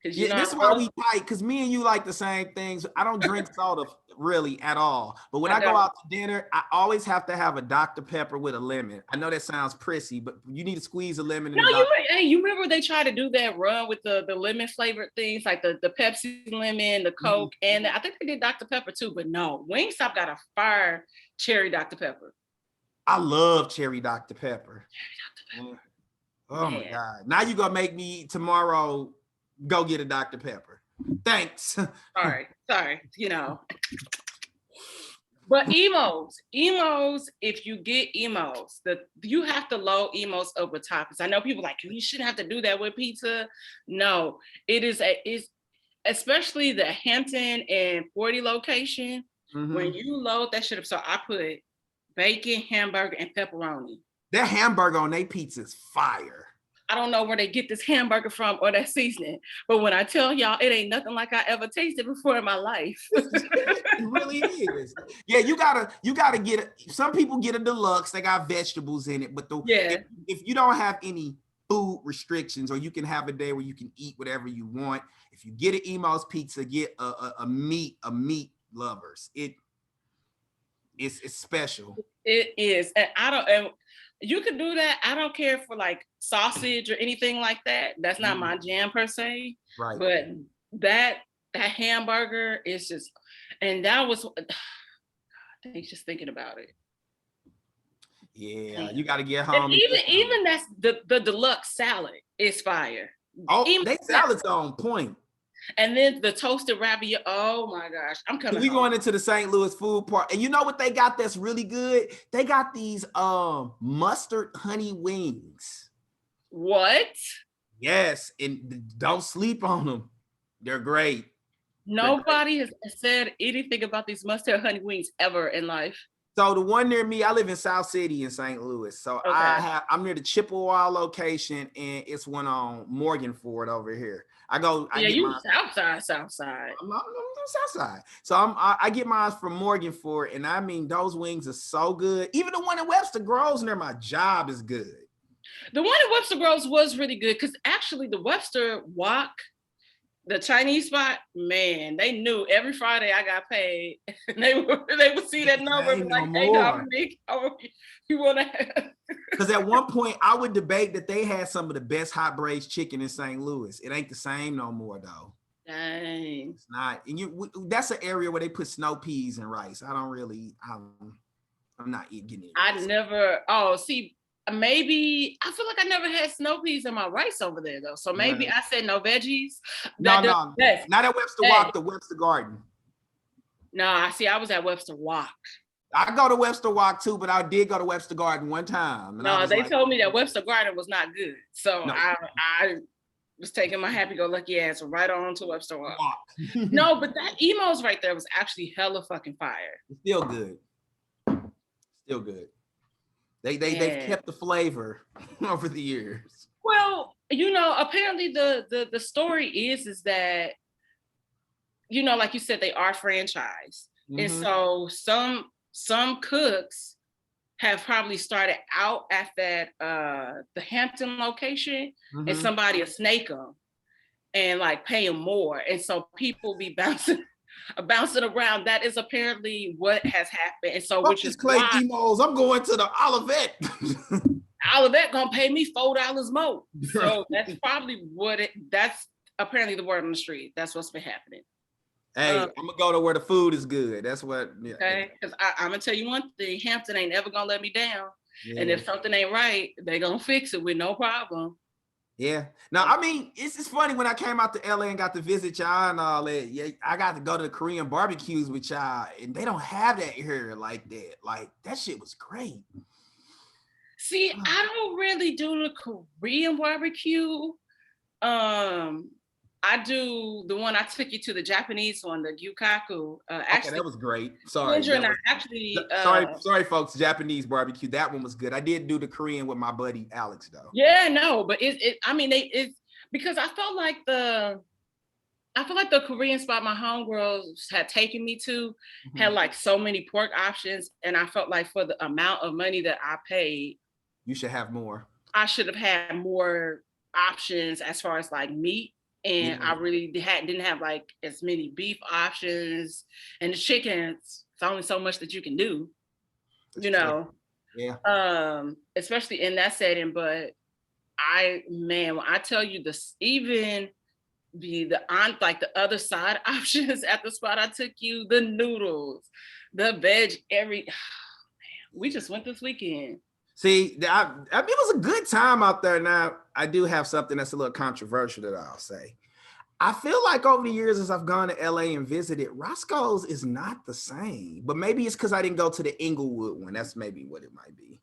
Cause Yeah, I this is why love, we tight, because me and you like the same things. I don't drink soda really at all. But when I I go don't. out to dinner, I always have to have a Dr. Pepper with a lemon. I know that sounds prissy, but you need to squeeze a lemon in No, the Dr. hey, you remember they tried to do that run with the lemon flavored things like the Pepsi lemon, the Mhm. Coke, and I think they did Dr. Pepper too, but no, Wingstop got a fire cherry Dr. Pepper. I love cherry Dr. Pepper. Mm. Oh my Man, God. Now you gonna make me tomorrow go get a Dr. Pepper. Thanks. sorry, But emos, if you get emos, you have to load emos over top. Because I know people like you shouldn't have to do that with pizza. No, it's especially the Hampton and 40 location. When Mhm. you load that shit up, so I put bacon, hamburger, and pepperoni. That hamburger on their pizza is fire. I don't know where they get this hamburger from or that seasoning, but when I tell y'all, it ain't nothing like I ever tasted before in my life. It really is. Yeah, you gotta get it. Some people get a deluxe, they got vegetables in it, but Yeah. if you don't have any food restrictions or you can have a day where you can eat whatever you want, if you get an Emo's pizza, get a meat lovers. It's special. It is. And and you can do that. I don't care for like sausage or anything like that. That's not my jam per se. Right. But that that hamburger is just, and that was thanks just thinking about it. Yeah, Damn. you got to get And home and even get some. even that's the deluxe salad is fire. Oh, Even they that, salads on point. and then the toasted ravioli. Oh my gosh, I'm So coming we home. going into the St. Louis food park, and you know what they got that's really good? They got these mustard honey wings. What? Yes, and don't sleep on them. They're great. They're great. Nobody has said anything about these mustard honey wings ever in life. So the one near me, I live in South City in St. Louis. So Okay. I'm near the Chippewa location, and it's one on Morgan Ford over here. I Yeah, get you mine. south side. I'm South Side. So I get mine from Morgan Ford, and I mean those wings are so good. Even the one in Webster Groves near my job is good. The one in Webster Groves was really good because actually the Webster Walk, the Chinese spot, man, they knew every Friday I got paid. And they would see that number and be Ain't no like, "Hey, more. Dominique, you want to?" Because at one point I would debate that they had some of the best hot braised chicken in St. Louis. It ain't the same no more though. Dang. It's not. And that's an area where they put snow peas and rice. I don't really. I'm not getting any I rice. never. Oh, see, maybe I feel like I never had snow peas in my rice over there though. So maybe Right. I said no veggies. No, That does no, best. not at Webster Hey, Walk. The Webster Garden. no, I see. I was at Webster Walk. I go to Webster Walk too, but I did go to Webster Garden one time, and I No, was they like, told me that Webster Garden was not good. So no, I was taking my happy-go-lucky ass right on to Webster Walk. walk. No, but that emos right there was actually hella fucking fire. It's still good. Still good. They've Yeah. kept the flavor over the years. Well, apparently the story is that like you said, they are franchised, and Mm-hmm. so some cooks have probably started out at that the Hampton location, and Mm-hmm. somebody will snake them and like pay them more, and so people be bouncing around. That is apparently what has happened, and so Fuck which this is Clay why emos. I'm going to the Olivet. all of that gonna pay me $4 more. So that's probably that's apparently the word on the street. That's what's been happening. Hey, I'm gonna go to where the food is good. That's what. Yeah. Okay, because I'm gonna tell you one thing: Hampton ain't ever gonna let me down. And Yeah. if something ain't right, they gonna fix it with no problem. Yeah. Now, I mean, it's funny when I came out to LA and got to visit y'all and all that. Yeah, I got to go to the Korean barbecues with y'all, and they don't have that here like that. Like that shit was great. See, I don't really do the Korean barbecue. Um, I do the one I took you to, the Japanese one, the Gyukaku. Okay, Actually, that was great. Sorry, Kendra that and I was actually, sorry, folks. Japanese barbecue, that one was good. I did do the Korean with my buddy Alex though. yeah, no, but I mean, it's because I feel like the Korean spot my homegirls had taken me to had like so many pork options, and I felt like for the amount of money that I paid, You should have more. I should have had more options as far as like meat. And Yeah, I really didn't have like as many beef options, and the chicken. It's only so much that you can do, that's you true. know, Yeah. especially in that setting. But man, when I tell you this, even the on like the other side options at the spot I took you, the noodles, the veg, we just went this weekend. See, I mean, it was a good time out there. Now, I do have something that's a little controversial that I'll say. I feel like over the years, as I've gone to LA and visited, Roscoe's is not the same. But maybe it's because I didn't go to the Inglewood one. That's maybe what it might be.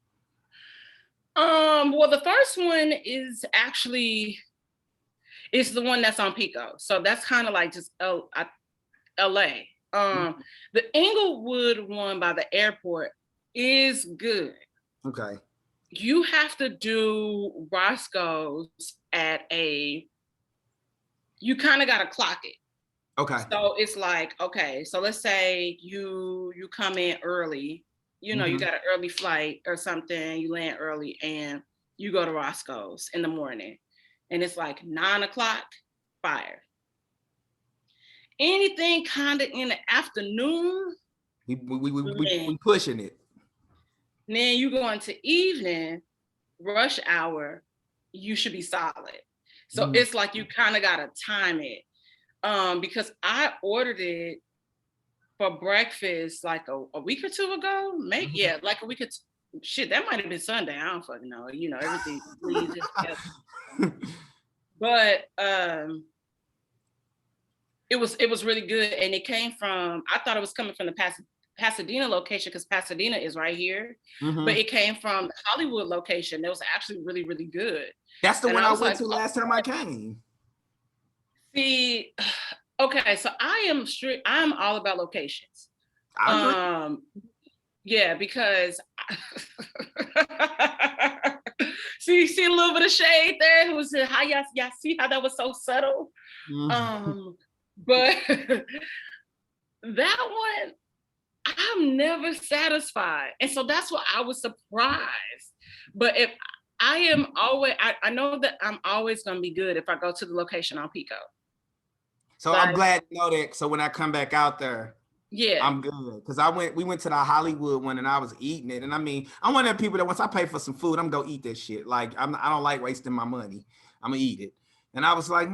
Well, the first one is actually it's the one that's on Pico. So that's kind of like just LA. The Inglewood one by the airport is good. Okay. You have to do Roscoe's at you kind of got to clock it. Okay. So it's like, okay, so let's say you come in early, you know, you got an early flight or something, you land early and you go to Roscoe's in the morning and it's like 9:00, fire. Anything kind of in the afternoon, We pushing it. then you go into evening, rush hour, you should be solid. So it's like you kind of got to time it. Because I ordered it for breakfast like a week or two ago. Maybe like a week or two. Shit, that might have been Sunday. I don't fucking know. You know, everything bleeds together. But it was really good, and it came from. I thought it was coming from the Pasadena location because Pasadena is right here, but it came from the Hollywood location. It was actually really, really good. That's the and one I went to last time I came. See, okay, so I'm all about locations. I agree. Yeah, because see a little bit of shade there. It was how y'all see how that was so subtle. But that one, I'm never satisfied, and so that's why I was surprised. But if I am always, I know that I'm always gonna be good if I go to the location on Pico. So like, I'm glad to know that. So when I come back out there, yeah, I'm good. Because we went to the Hollywood one and I was eating it. And I mean, I'm one of the people that once I pay for some food, I'm gonna eat that shit. Like I don't like wasting my money. I'm gonna eat it. And I was like,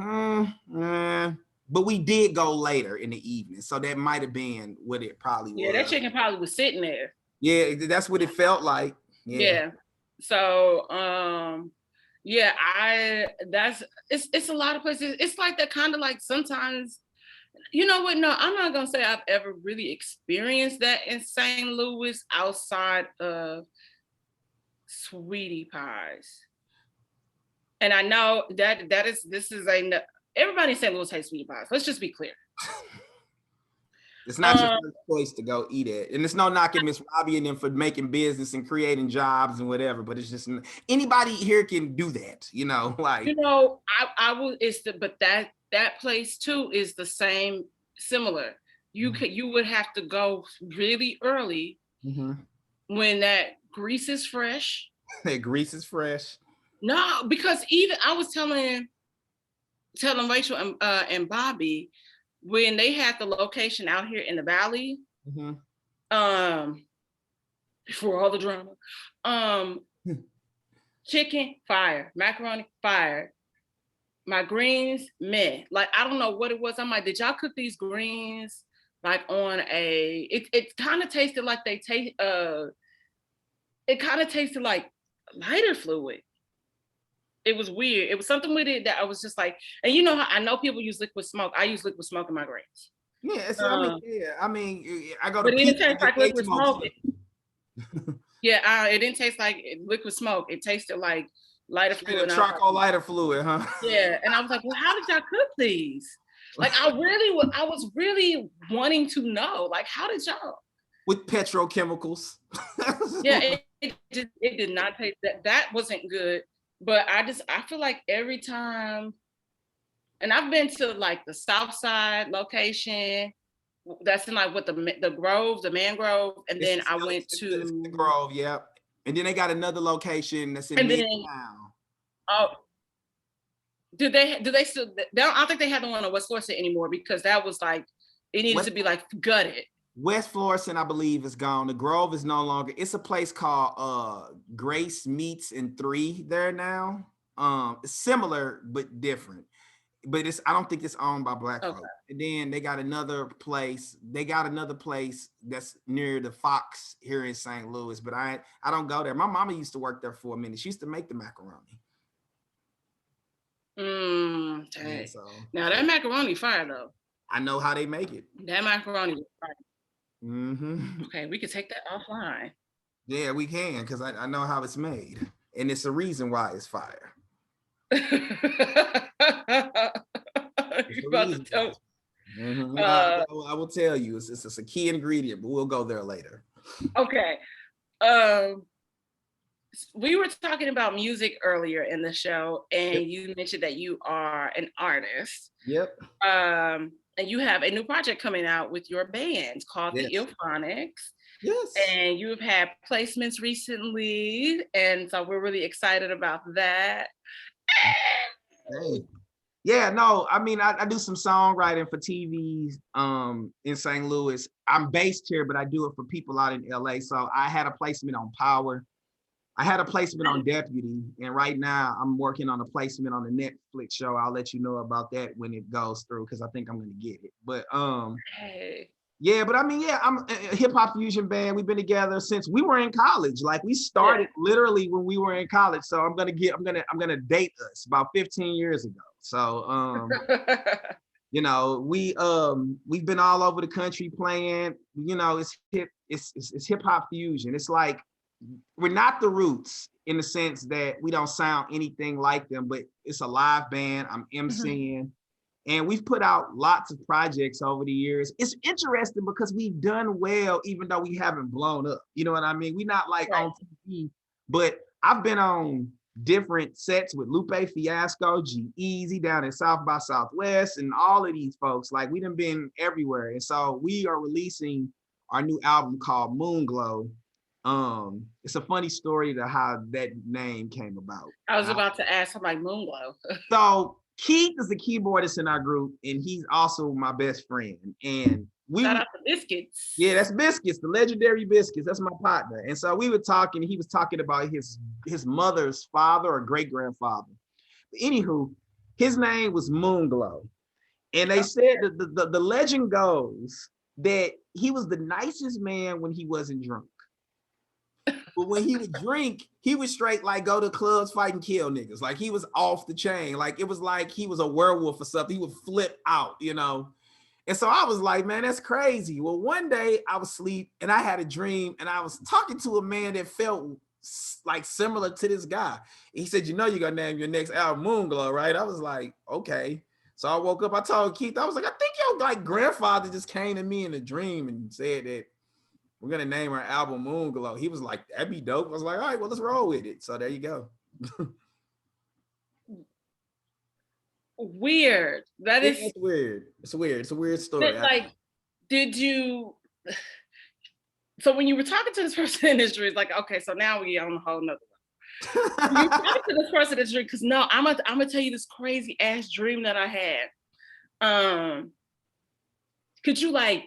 but we did go later in the evening. So that might have been what it probably was. Yeah, that chicken probably was sitting there. Yeah, that's what it felt like. Yeah. So yeah, it's a lot of places. It's like that kind of like sometimes, you know what? No, I'm not gonna say I've ever really experienced that in St. Louis outside of Sweetie Pies. And I know this is everybody in St. Louis hates Sweetie Pies. Let's just be clear. It's not your first choice to go eat it. And it's no knocking Miss Robbie and them for making business and creating jobs and whatever, but it's just anybody here can do that, you know, like. You know, I will, but that place too is the same, similar. You would have to go really early when that grease is fresh. That grease is fresh. No, because even I was telling Rachel and Bobby, when they had the location out here in the valley, before all the drama, chicken fire, macaroni fire, my greens meh. Like I don't know what it was. I'm like, did y'all cook these greens like on a? It kind of tasted like it kind of tasted like lighter fluid. It was weird. It was something with it that I was just like, and you know how I know people use liquid smoke. I use liquid smoke in my greens. Yeah, I mean, I go to. But it didn't taste like liquid smoke. Yeah, it didn't taste like liquid smoke. It tasted like lighter Straight fluid. up charcoal lighter fluid, huh? Yeah, and I was like, well, how did y'all cook these? Like, I was really wanting to know, like, how did y'all? With petrochemicals. Yeah, it did not taste that wasn't good. But I feel like every time, and I've been to like the South Side location, that's in like what the Grove, the Mangrove, and then I went It's the to, Grove, yep. And then they got another location that's in and then Midtown. oh, do they still? I don't think they have the one on West Florissant anymore, because that was like, it needed to be like gutted. West Florissant, I believe, is gone. The Grove is no longer. It's a place called Grace Meats and 3 there now. It's similar but different. But I don't think it's owned by Black folk. And then they got another place. They got another place that's near the Fox here in St. Louis. But I don't go there. My mama used to work there for a minute. She used to make the macaroni. Okay. So now that macaroni fire though. I know how they make it. That macaroni was fire. Mm-hmm. Okay, we could take that offline. Yeah, we can, because I know how it's made. And it's a reason why it's fire. You're about to tell. Mm-hmm. I will tell you, it's a key ingredient, but we'll go there later. Okay. We were talking about music earlier in the show, and you mentioned that you are an artist. Yep. And you have a new project coming out with your band called the Ilphonics. Yes. And you've had placements recently, and so we're really excited about that. Hey. Yeah, no, I mean, I do some songwriting for TV in St. Louis. I'm based here, but I do it for people out in LA. So I had a placement on Power. I had a placement on Deputy, and right now I'm working on a placement on the Netflix show. I'll let you know about that when it goes through, because I think I'm gonna get it. But yeah, but I mean, yeah, I'm a hip hop fusion band. We've been together since we were in college. Like, we started literally when we were in college. So I'm gonna date us about 15 years ago. So you know, we've been all over the country playing. You know, it's hip hop fusion. It's like, we're not the Roots in the sense that we don't sound anything like them, but it's a live band. I'm MCing, and we've put out lots of projects over the years. It's interesting because we've done well, even though we haven't blown up. You know what I mean? We're not like on TV, but I've been on different sets with Lupe Fiasco, G-Eazy down in South by Southwest, and all of these folks. Like, we done been everywhere. And so we are releasing our new album called Moonglow. It's a funny story to how that name came about. I was about to ask him, like, Moonglow. So Keith is the keyboardist in our group, and he's also my best friend. And shout out to Biscuits. Yeah, that's Biscuits, the legendary Biscuits. That's my partner. And so we were talking. He was talking about his mother's father or great grandfather. But anywho, his name was Moonglow, and they said that the legend goes that he was the nicest man when he wasn't drunk. But when he would drink, he would straight like go to clubs, fight and kill niggas. Like, he was off the chain. Like, it was like he was a werewolf or something. He would flip out, you know? And so I was like, man, that's crazy. Well, one day I was asleep and I had a dream, and I was talking to a man that felt like similar to this guy. He said, you know, you're gonna name your next album Moonglow, right? I was like, okay. So I woke up, I told Keith, I was like, I think your like grandfather just came to me in a dream and said that we're gonna name our album Moonglow. He was like, that'd be dope. I was like, all right, well, let's roll with it. So there you go. Weird. It's weird. It's weird. It's a weird story. Like, did you? So when you were talking to this person in this dream, it's like, okay, so now we on a whole nother level. You talking to this person in this dream, because no, I'm gonna tell you this crazy ass dream that I had. Could you, like,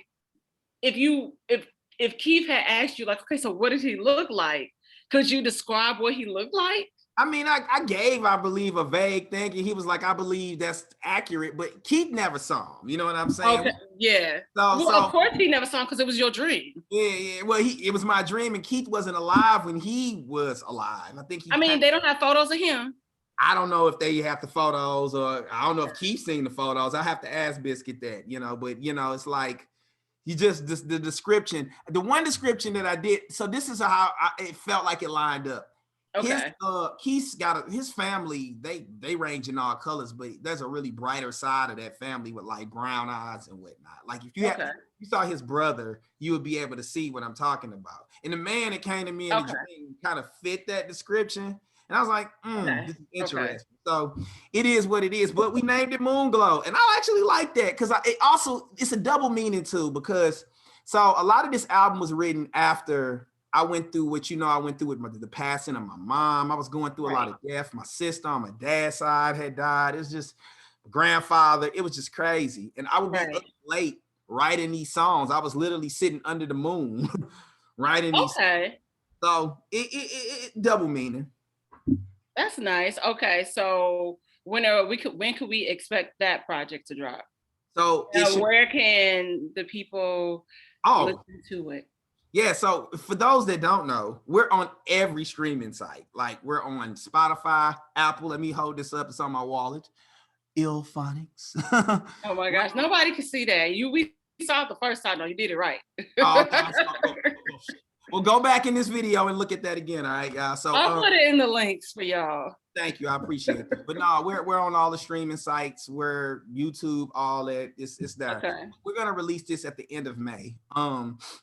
if Keith had asked you, like, okay, so what did he look like? Could you describe what he looked like? I mean, I gave, I believe, a vague thing, and he was like, I believe that's accurate, but Keith never saw him. You know what I'm saying? Okay, yeah. So of course he never saw him, because it was your dream. Yeah. Well, it was my dream, and Keith wasn't alive when he was alive. I think they don't have photos of him. I don't know if they have the photos, or I don't know if Keith's seen the photos. I have to ask Biscuit that, you know, but, you know, it's like, you just, the description, the one description that I did. So this is how it felt like it lined up. Okay. He's got his family, they range in all colors, but there's a really brighter side of that family with like brown eyes and whatnot. Like if Okay. you saw his brother, you would be able to see what I'm talking about. And the man that came to me in the Okay. dream kind of fit that description. And I was like, Okay. this is Okay. interesting. So it is what it is. But we named it Moon Glow. And I actually like that because it's a double meaning too, because so a lot of this album was written after I went through what I went through with the passing of my mom. I was going through a lot Right. of death. My sister on my dad's side had died. It was just grandfather. It was just crazy. And I would be up Right. late writing these songs. I was literally sitting under the moon writing these. Okay. So it double meaning. That's nice. Okay. So when could we expect that project to drop? So it should. Where can the people Oh, listen to it? yeah. So for those that don't know, we're on every streaming site. Like we're on Spotify, Apple. Let me hold this up. It's on my wallet. Illphonics. Oh my gosh, nobody can see that. We saw it the first time though. You did it right. Oh, okay. Well, go back in this video and look at that again. All right, y'all. So I'll put it in the links for y'all. thank you. I appreciate it. But no, we're on all the streaming sites. We're YouTube, all that. It's there. Okay. We're gonna release this at the end of May.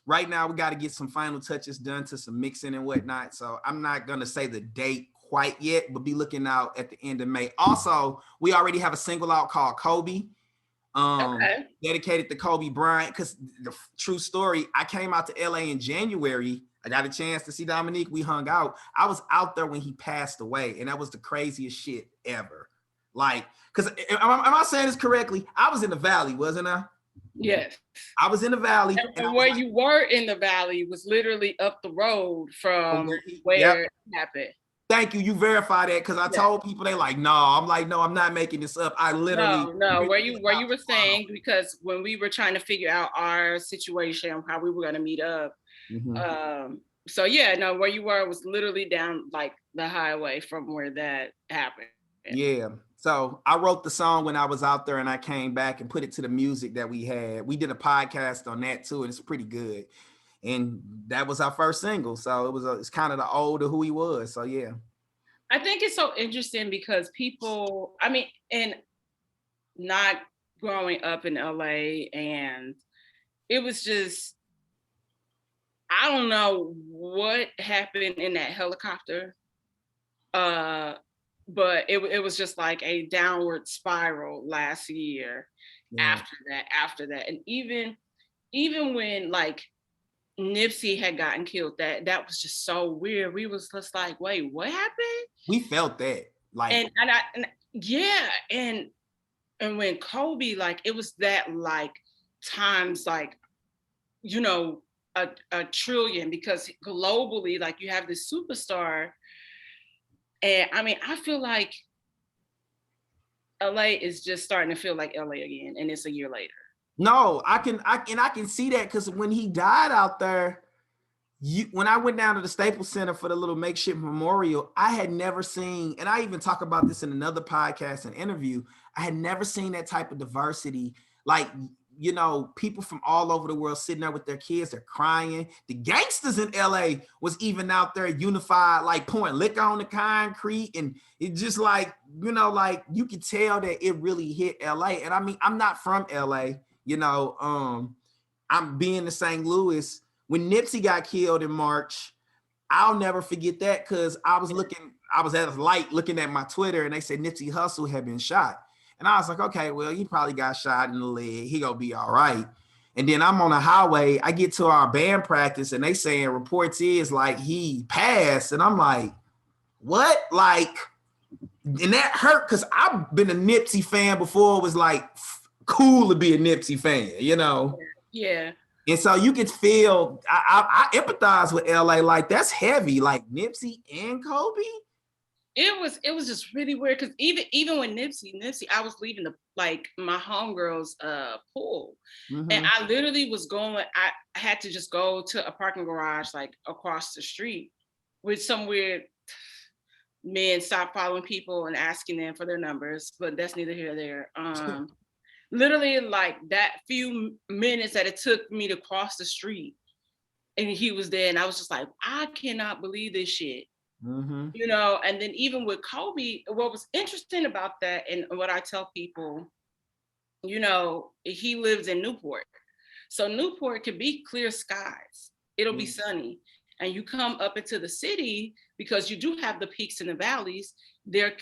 Right now we got to get some final touches done to some mixing and whatnot. So I'm not gonna say the date quite yet, but be looking out at the end of May. Also, we already have a single out called Kobe. Okay. Dedicated to Kobe Bryant, because the true story, I came out to LA in January. I got a chance to see Dominique. We hung out. I was out there when he passed away, and that was the craziest shit ever. Like, because am I saying this correctly? I was in the valley, wasn't I? Yes. I was in the valley. And where you were in the valley was literally up the road from where yep. it happened. Thank you. You verify that because I told people they like, no, I'm like, no, I'm not making this up. I literally no. Where you were saying, because when we were trying to figure out our situation, how we were going to meet up. Mm-hmm. So yeah, no, where you were was literally down like the highway from where that happened. Yeah. So I wrote the song when I was out there, and I came back and put it to the music that we had. We did a podcast on that too, and it's pretty good. And that was our first single. So it's kind of the ode of who he was. So yeah. I think it's so interesting because people, I mean, and not growing up in LA, and it was just, I don't know what happened in that helicopter. But it was just like a downward spiral last year. Yeah. After that. And even when like Nipsey had gotten killed, that was just so weird. We was just like, wait, what happened? We felt that. Like, and when Kobe, like, it was that like times like, you know, a trillion, because globally, like, you have this superstar. And I mean, I feel like LA is just starting to feel like LA again, and it's a year later. No, I can see that, because when he died out there, when I went down to the Staples Center for the little makeshift memorial, I had never seen, and I even talk about this in another podcast and interview, I had never seen that type of diversity. Like, you know, people from all over the world sitting there with their kids, they're crying. The gangsters in LA was even out there unified, like pouring liquor on the concrete. And it just like, you know, like you could tell that it really hit LA. And I mean, I'm not from LA, you know, I'm being to St. Louis. When Nipsey got killed in March, I'll never forget that, because I was at a light looking at my Twitter, and they said Nipsey Hussle had been shot. And I was like, okay, well, he probably got shot in the leg. He gonna be all right. And then I'm on the highway. I get to our band practice, and they saying reports is like he passed. And I'm like, what? Like, and that hurt, because I've been a Nipsey fan before. It was like cool to be a Nipsey fan, you know? Yeah. And so you could feel, I empathize with LA. Like, that's heavy. Like Nipsey and Kobe. It was just really weird, because even when Nipsey, I was leaving my homegirl's pool, and I literally was going. I had to just go to a parking garage like across the street, with some weird men stop following people and asking them for their numbers, but that's neither here nor there. Literally, like that few minutes that it took me to cross the street, and he was there, and I was just like, I cannot believe this shit. You know, and then even with Kobe, what was interesting about that, and what I tell people, you know, he lives in Newport. So Newport could be clear skies. It'll be sunny. And you come up into the city, because you do have the peaks and the valleys, there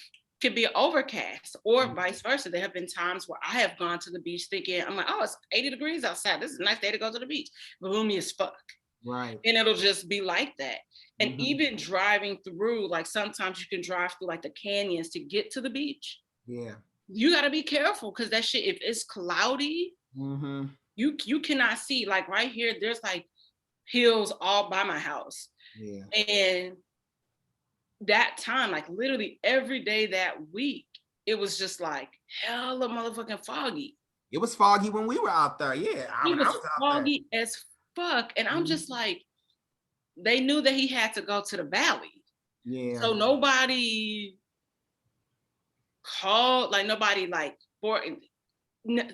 could be overcast, or vice versa. There have been times where I have gone to the beach thinking, I'm like, oh, it's 80 degrees outside. This is a nice day to go to the beach. Gloomy as fuck. Right. And it'll just be like that. And even driving through, like sometimes you can drive through like the canyons to get to the beach. Yeah. You got to be careful, because that shit, if it's cloudy, you cannot see. Like right here, there's like hills all by my house. Yeah. And that time, like literally every day that week, it was just like hella motherfucking foggy. It was foggy when we were out there. Yeah. It was I was out foggy as fuck. And I'm just like, they knew that he had to go to the valley. Yeah. So nobody called, like nobody like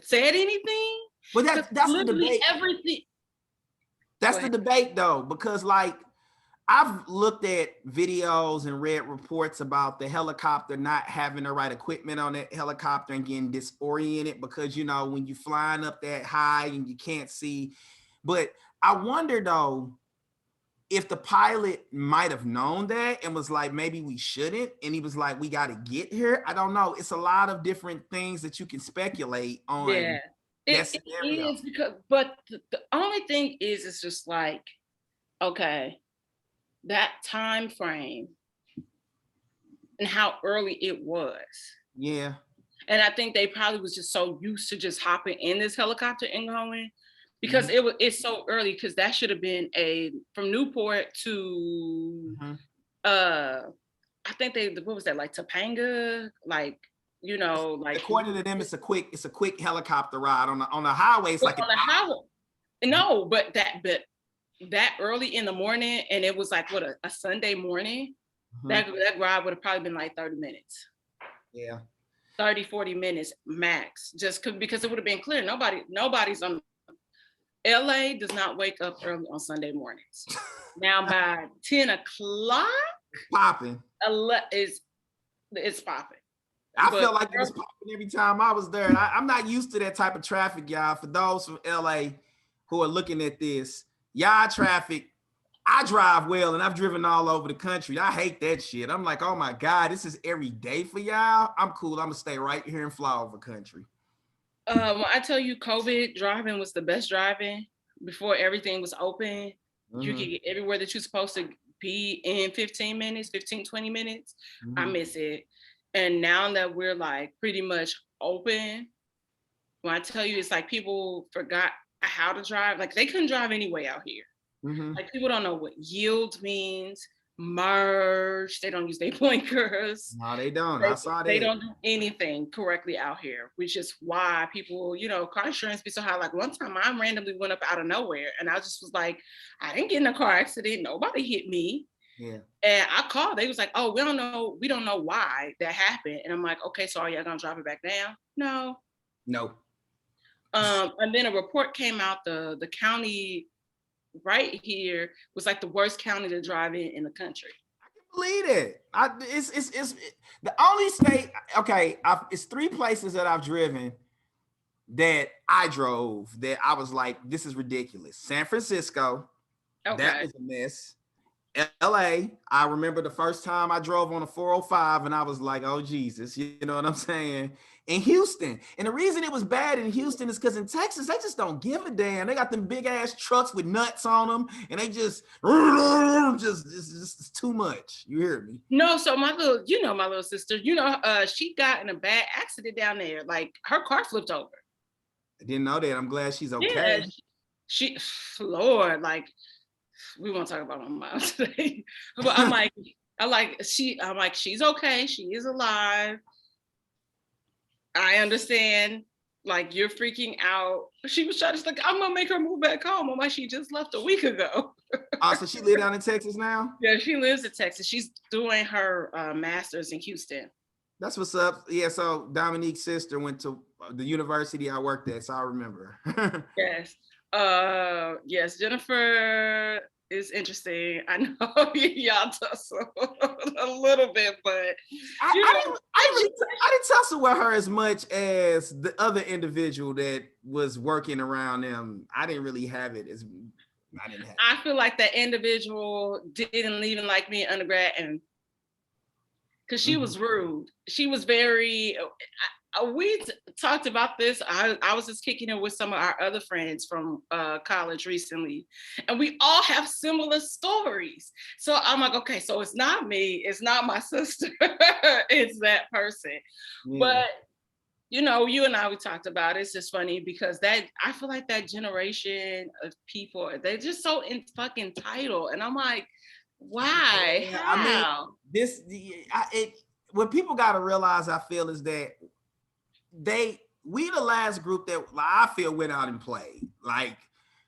said anything. But that's the debate. Everything. That's the debate though, because like I've looked at videos and read reports about the helicopter not having the right equipment on that helicopter and getting disoriented, because, you know, when you're flying up that high and you can't see. But I wonder though, if the pilot might have known that and was like, maybe we shouldn't, and he was like, we got to get here. I don't know. It's a lot of different things that you can speculate on. Yeah, it is, because, but the only thing is, it's just like, okay, that time frame and how early it was. Yeah. And I think they probably was just so used to just hopping in this helicopter and going, because it's so early, because that should have been from Newport to I think what was that, like Topanga, like, you know, like according to them, it's a quick helicopter ride on the highway. It's like on the highway. No, but that early in the morning, and it was like what a Sunday morning. That ride would have probably been like 30 minutes. Yeah. 30, 40 minutes max, just because it would have been clear. Nobody's on. LA does not wake up early on Sunday mornings. Now by 10 o'clock, popping. It's popping. I felt like it was popping every time I was there. I'm not used to that type of traffic, y'all. For those from LA who are looking at this, y'all traffic, I drive well, and I've driven all over the country. I hate that shit. I'm like, oh my God, this is every day for y'all. I'm cool. I'm gonna stay right here in flyover country. When I tell you COVID driving was the best driving before everything was open, you could get everywhere that you're supposed to be in 15 minutes, 15, 20 minutes. I miss it. And now that we're like pretty much open, when I tell you, it's like people forgot how to drive. Like they couldn't drive anyway out here. Like people don't know what yield means, merge. They don't use their blinkers. No, they don't. I saw that. They don't do anything correctly out here, which is why people, you know, car insurance be so high. Like one time I randomly went up out of nowhere, and I just was like, I didn't get in a car accident. Nobody hit me. Yeah. And I called. They was like, oh, we don't know why that happened. And I'm like, okay, so are y'all gonna drop it back down? No. And then a report came out, the county right here was like the worst county to drive in the country. I can believe it. It's the only state. Okay, it's 3 places that I've driven that I drove that I was like, this is ridiculous. San Francisco, that was a mess. LA, I remember the first time I drove on a 405 and I was like, oh Jesus, you know what I'm saying? In Houston. And the reason it was bad in Houston is because in Texas, they just don't give a damn. They got them big ass trucks with nuts on them, and they just it's too much. You hear me? No, so my little sister, she got in a bad accident down there. Like her car flipped over. I didn't know that. I'm glad she's okay. Yeah, she Lord, like, we won't talk about my mom today. But I'm like, she's okay. She is alive. I understand. Like, you're freaking out. She was trying to like, I'm gonna make her move back home. I'm like, she just left a week ago. Oh, so she live down in Texas now? Yeah, she lives in Texas. She's doing her master's in Houston. That's what's up. Yeah, so Dominique's sister went to the university I worked at, so I remember. Yes. Yes, Jennifer it's interesting. I know y'all tussle a little bit, but you know, I didn't tussle with her as much as the other individual that was working around them. I didn't really have it as I didn't have. I feel like that individual didn't even like me in undergrad, and because she was rude. She was very. We talked about this. I was just kicking it with some of our other friends from college recently, and we all have similar stories. So I'm like, okay, so it's not me, it's not my sister, it's that person. Yeah. But you know, you and I, we talked about it. It's just funny because that I feel like that generation of people, they're just so fucking entitled, and I'm like, why? Yeah, I mean, How? what people got to realize, I feel, is that we the last group that I feel went out and played. Like,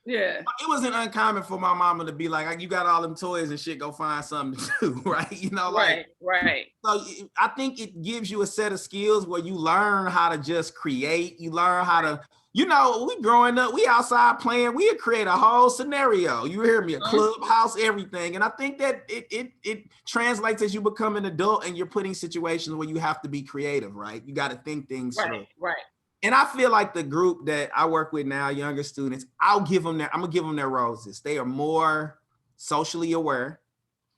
Yeah, it wasn't uncommon for my mama to be like, you got all them toys and shit, go find something to do, right? You know, like, right. so I think it gives you a set of skills where you learn how to just create. You learn how to, you know, we growing up, we outside playing, we create a whole scenario. You hear me? A clubhouse, everything. And I think that it translates as you become an adult and you're putting situations where you have to be creative, right? You got to think things through. Right. And I feel like the group that I work with now, younger students, I'm gonna give them their roses. They are more socially aware.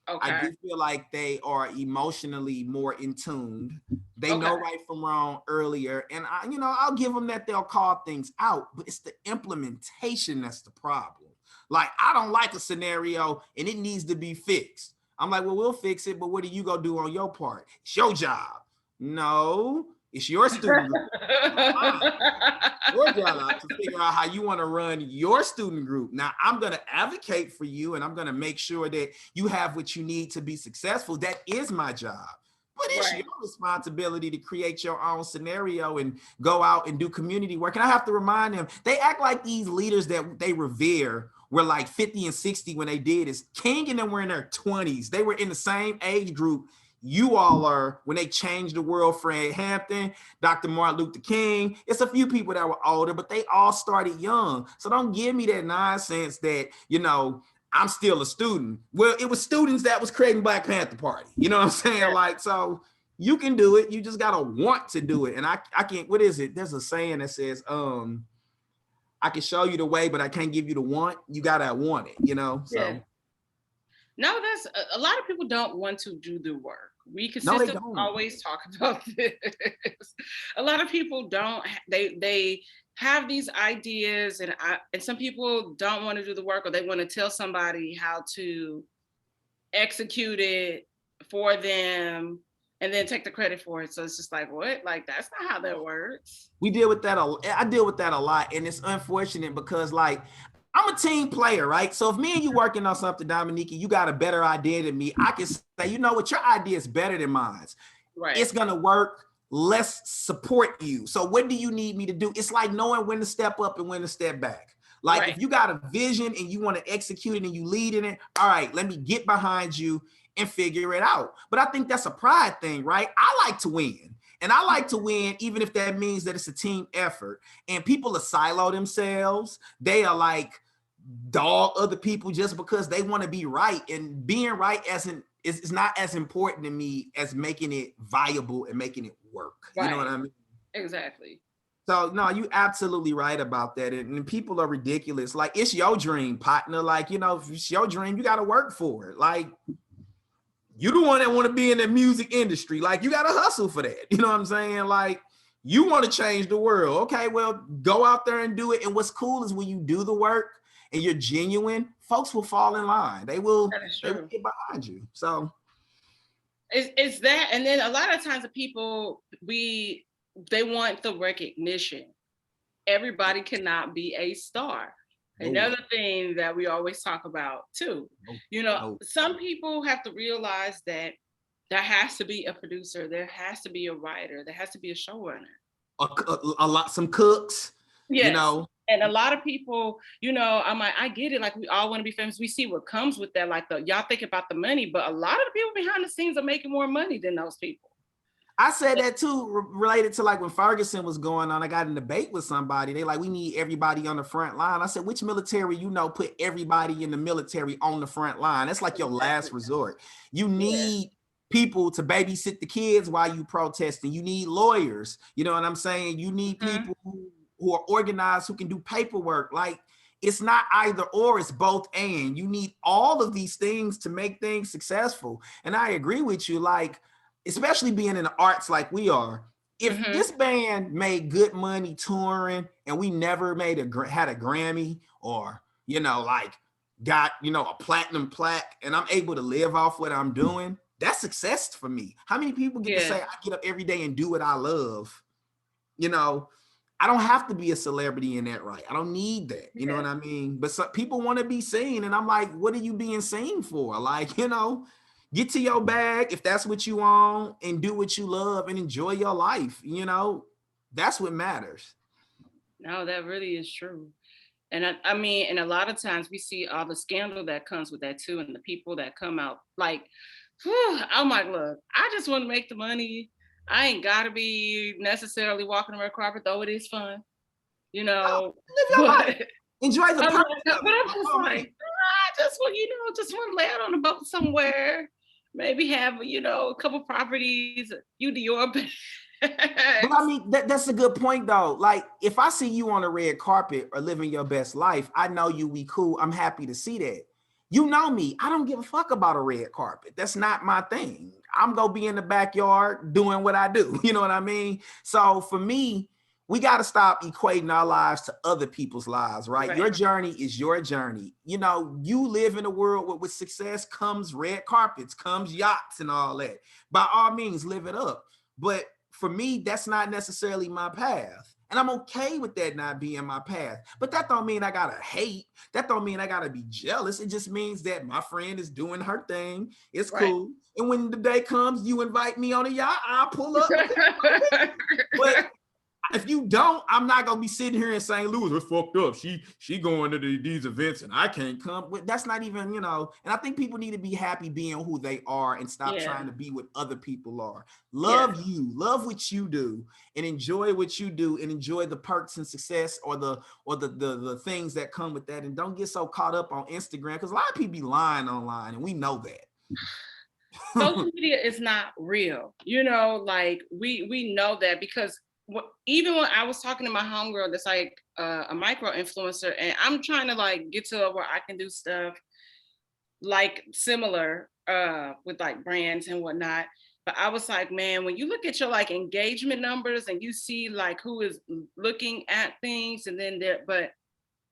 Okay. I do feel like they are emotionally more in tune. They know right from wrong earlier. And I'll give them that they'll call things out, but it's the implementation that's the problem. Like, I don't like a scenario and it needs to be fixed. I'm like, well, we'll fix it, but what are you gonna do on your part? It's your job. No, it's your student group. Your job to figure out how you want to run your student group. Now, I'm going to advocate for you and I'm going to make sure that you have what you need to be successful. That is my job. But it's your responsibility to create your own scenario and go out and do community work. And I have to remind them, they act like these leaders that they revere were like 50 and 60 when they did this. King and them were in their 20s. They were in the same age group you all are when they changed the world. Fred Hampton, Dr. Martin Luther King. It's a few people that were older, but they all started young. So don't give me that nonsense that, I'm still a student. Well, it was students that was creating Black Panther Party. You know what I'm saying? Yeah. Like, so you can do it. You just got to want to do it. And I can't, what is it? There's a saying that says, I can show you the way, but I can't give you the want. You got to want it, So. Yeah. No, that's a lot of people don't want to do the work. We consistently always talk about this. A lot of people don't. They have these ideas, and some people don't want to do the work, or they want to tell somebody how to execute it for them, and then take the credit for it. So it's just like, what? Like, that's not how that works. We deal with that. I deal with that a lot, and it's unfortunate because, like, I'm a team player, right? So if me and you working on something, Dominique, you got a better idea than me, I can say, you know what, your idea is better than mine. Right. It's going to work. Let's support you. So what do you need me to do? It's like knowing when to step up and when to step back. Like, if you got a vision and you want to execute it and you lead in it, all right, let me get behind you and figure it out. But I think that's a pride thing, right? I like to win. And I like to win, even if that means that it's a team effort. And people are silo themselves. They are like dog other people just because they want to be right. And being right is not as important to me as making it viable and making it work. Right. You know what I mean? Exactly. So no, you absolutely right about that. And people are ridiculous. Like, it's your dream, partner. Like, if it's your dream, you got to work for it. Like, you the one that want to be in the music industry. Like, you got to hustle for that. You know what I'm saying? Like, you want to change the world. Okay, well, go out there and do it. And what's cool is when you do the work and you're genuine, folks will fall in line. They will get behind you. So it's that. And then a lot of times the people, they want the recognition. Everybody cannot be a star. Another thing that we always talk about too, some people have to realize that there has to be a producer, there has to be a writer, there has to be a showrunner. Some cooks, yes. And a lot of people, I'm like, I get it. Like, we all want to be famous. We see what comes with that. Like, y'all think about the money, but a lot of the people behind the scenes are making more money than those people. I said that too, related to like when Ferguson was going on. I got in a debate with somebody. They like, we need everybody on the front line. I said, which military, put everybody in the military on the front line? That's like your last Exactly. resort. You Yeah. need people to babysit the kids while you protesting. You need lawyers. You know what I'm saying? You need Mhm. people who are organized, who can do paperwork. Like, it's not either or, it's both and. You need all of these things to make things successful. And I agree with you. Like, especially being in the arts like we are, if Mhm. this band made good money touring and we never had a Grammy, or like got a platinum plaque, and I'm able to live off what I'm doing, that's success for me. How many people get to Yeah. say I get up every day and do what I love? you know I don't have to be a celebrity in that, right? I don't need that. You know Yeah. what I mean? But some people want to be seen, and I'm like, what are you being seen for? Like, get to your bag if that's what you want, and do what you love and enjoy your life. That's what matters. No, that really is true. And I mean, and a lot of times we see all the scandal that comes with that too, and the people that come out like, whew, I'm like, look, I just want to make the money. I ain't gotta be necessarily walking around carpet, though it is fun, you No, know. live your life. But Enjoy the I'm perks like, of but it. I'm By just all like, means. I just want, just want to lay out on a boat somewhere, maybe have, a couple properties, you do your But I best. mean, that's a good point though. Like, if I see you on a red carpet or living your best life, I know you, we cool. I'm happy to see that. You know me, I don't give a fuck about a red carpet. That's not my thing. I'm gonna be in the backyard doing what I do. You know what I mean? So for me, we got to stop equating our lives to other people's lives, right? Your Right. journey is your journey. You live in a world where with success comes red carpets, comes yachts and all that. By all means, live it up. But for me, that's not necessarily my path. And I'm okay with that not being my path. But that don't mean I gotta hate. That don't mean I gotta be jealous. It just means that my friend is doing her thing. It's Right. cool. And when the day comes, you invite me on a yacht, I'll pull up because but if you don't, I'm not gonna be sitting here in St. Louis. It's fucked up. She going to these events and I can't come. But that's not even. And I think people need to be happy being who they are and stop Yeah. trying to be what other people are. Yeah. Love you, love what you do, and enjoy what you do, and enjoy the perks and success, or the things that come with that. And don't get so caught up on Instagram, because a lot of people be lying online, and we know Social that. media is not real, like we know that because even when I was talking to my homegirl that's like a micro influencer, and I'm trying to like get to where I can do stuff like similar with like brands and whatnot. But I was like, man, when you look at your like engagement numbers and you see like who is looking at things, and then but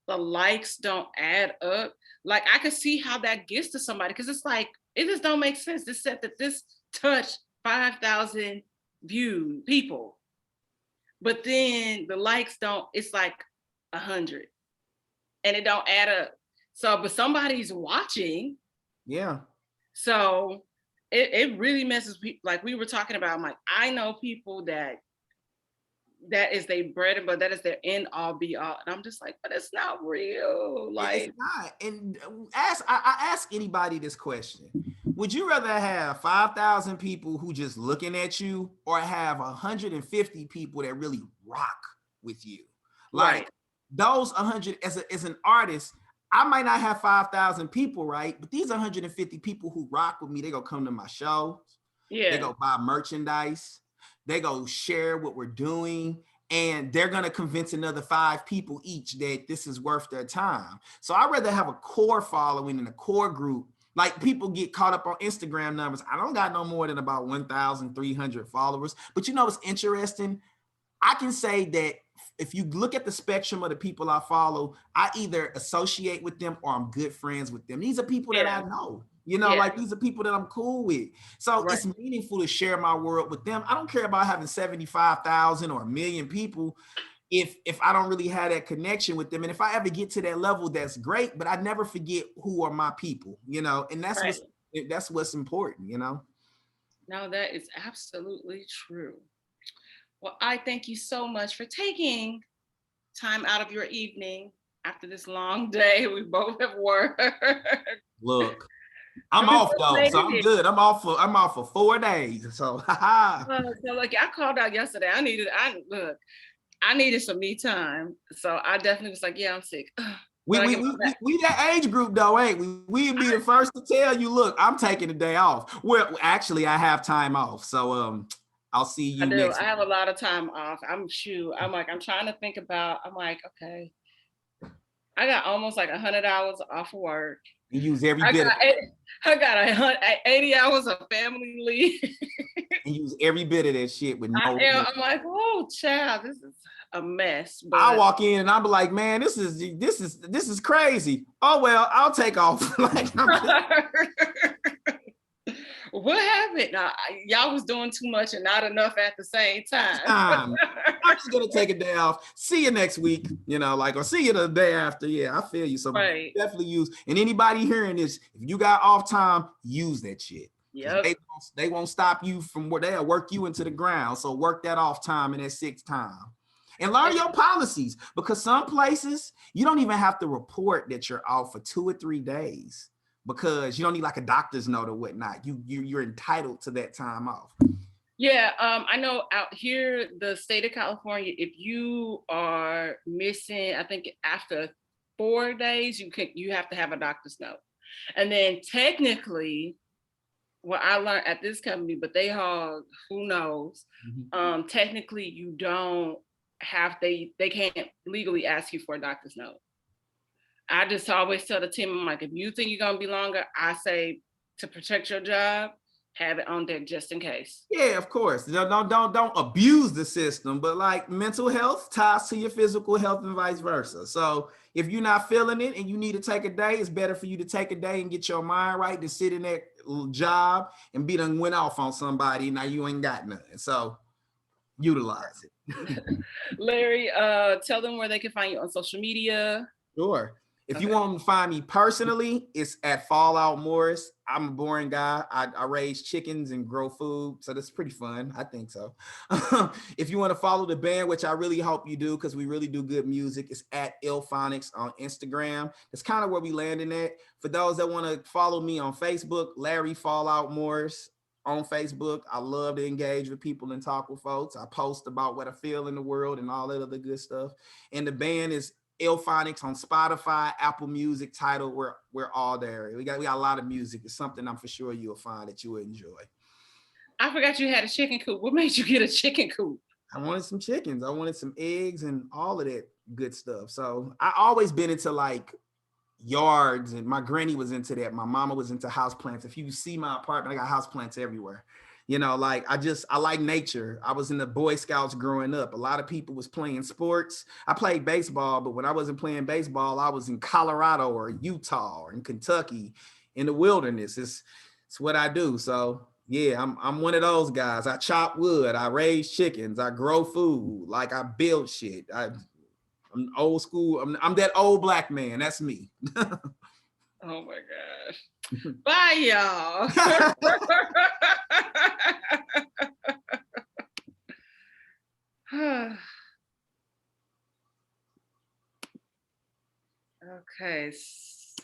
the likes don't add up. Like I could see how that gets to somebody, because it's like it just don't make sense. This said that this touched 5,000 view people, but then the likes don't. It's like 100, and it don't add up. So, but somebody's watching. Yeah. So it really messes people. Like we were talking about, I'm like, I know people that is their bread and butter, that is their end all be all. And I'm just like, but it's not real. It's Like, not. And I ask anybody this question: would you rather have 5,000 people who just looking at you, or have 150 people that really rock with you? right. Like, those 100, as an artist, I might not have 5,000 people, right? But these 150 people who rock with me, they gonna come to my shows. They Yeah. go buy merchandise. They go share what we're doing, and they're going to convince another 5 people each that this is worth their time. So I'd rather have a core following and a core group. Like, people get caught up on Instagram numbers. I don't got no more than about 1,300 followers. But what's interesting? I can say that if you look at the spectrum of the people I follow, I either associate with them or I'm good friends with them. These are people that Yeah. I know, Yeah. like, these are people that I'm cool with. So Right. it's meaningful to share my world with them. I don't care about having 75,000 or 1 million people if I don't really have that connection with them. And if I ever get to that level, that's great, but I never forget who are my people, and Right. that's what's important. No, that is absolutely true. Well, I thank you so much for taking time out of your evening after this long day. We both have worked. Look, I'm Before off though, so Labor I'm Day. good. I'm off for 4 days. So haha. So like I called out yesterday. I needed some me time. So I definitely was like, yeah, I'm sick. We But I we, get we my we back. we that age group though, ain't we? We'd be the first to tell you, look, I'm taking a day off. Well, actually, I have time off, so I'll see I you do. next I week. have a lot of time off. I'm like, I'm trying to think about, I'm like, okay, I got almost like 100 hours off of work. And use every I bit of got I got 80 hours of family leave. and use every bit of that shit with no remorse. I'm like, oh, child, this is a mess. I But walk in and I'm like, man, this is crazy. Oh well, I'll take off. Like what happened? Y'all was doing too much and not enough at the same time. I'm just gonna take a day off. See you next week, like, or see you the day after. Yeah, I feel you. So Right. definitely use. And anybody hearing this, if you got off time, use that shit. Yep. They won't stop you from where they'll work you into the ground. So work that off time and that sick time. And learn your policies, because some places you don't even have to report that you're out for 2 or 3 days, because you don't need like a doctor's note or whatnot. You're entitled to that time off. Yeah, I know out here, the state of California, if you are missing, I think after 4 days, you have to have a doctor's note. And then technically, what I learned at this company, but they hog, who knows? Technically, you don't have they can't legally ask you for a doctor's note. I just always tell the team, I'm like, if you think you're gonna be longer, I say to protect your job, have it on deck just in case. Yeah, of course. Don't abuse the system, but like mental health ties to your physical health and vice versa. So if you're not feeling it and you need to take a day, it's better for you to take a day and get your mind right than sit in that job and be done went off on somebody. Now you ain't got nothing. So utilize it. Larry, tell them where they can find you on social media. Sure. If you want to find me personally, it's at Fallout Morris. I'm a boring guy. I raise chickens and grow food, so that's pretty fun. I think so. If you want to follow the band, which I really hope you do, because we really do good music, it's at Illphonics on Instagram. That's kind of where we landing at. For those that want to follow me on Facebook, Larry Fallout Morris on Facebook. I love to engage with people and talk with folks. I post about what I feel in the world and all that other good stuff. And the band is Illphonics on Spotify, Apple Music, Tidal. We're all there. We got a lot of music. It's something I'm for sure you'll find that you will enjoy. I forgot you had a chicken coop. What made you get a chicken coop? I wanted some chickens. I wanted some eggs and all of that good stuff. So I always been into like yards, and my granny was into that. My mama was into house plants. If you see my apartment, I got house plants everywhere. Like I like nature. I was in the Boy Scouts growing up. A lot of people was playing sports. I played baseball, but when I wasn't playing baseball, I was in Colorado or Utah or in Kentucky in the wilderness. It's what I do. So yeah, I'm one of those guys. I chop wood, I raise chickens, I grow food, like I build shit. I'm old school. I'm that old black man. That's me. Oh my gosh. Bye, y'all. Okay.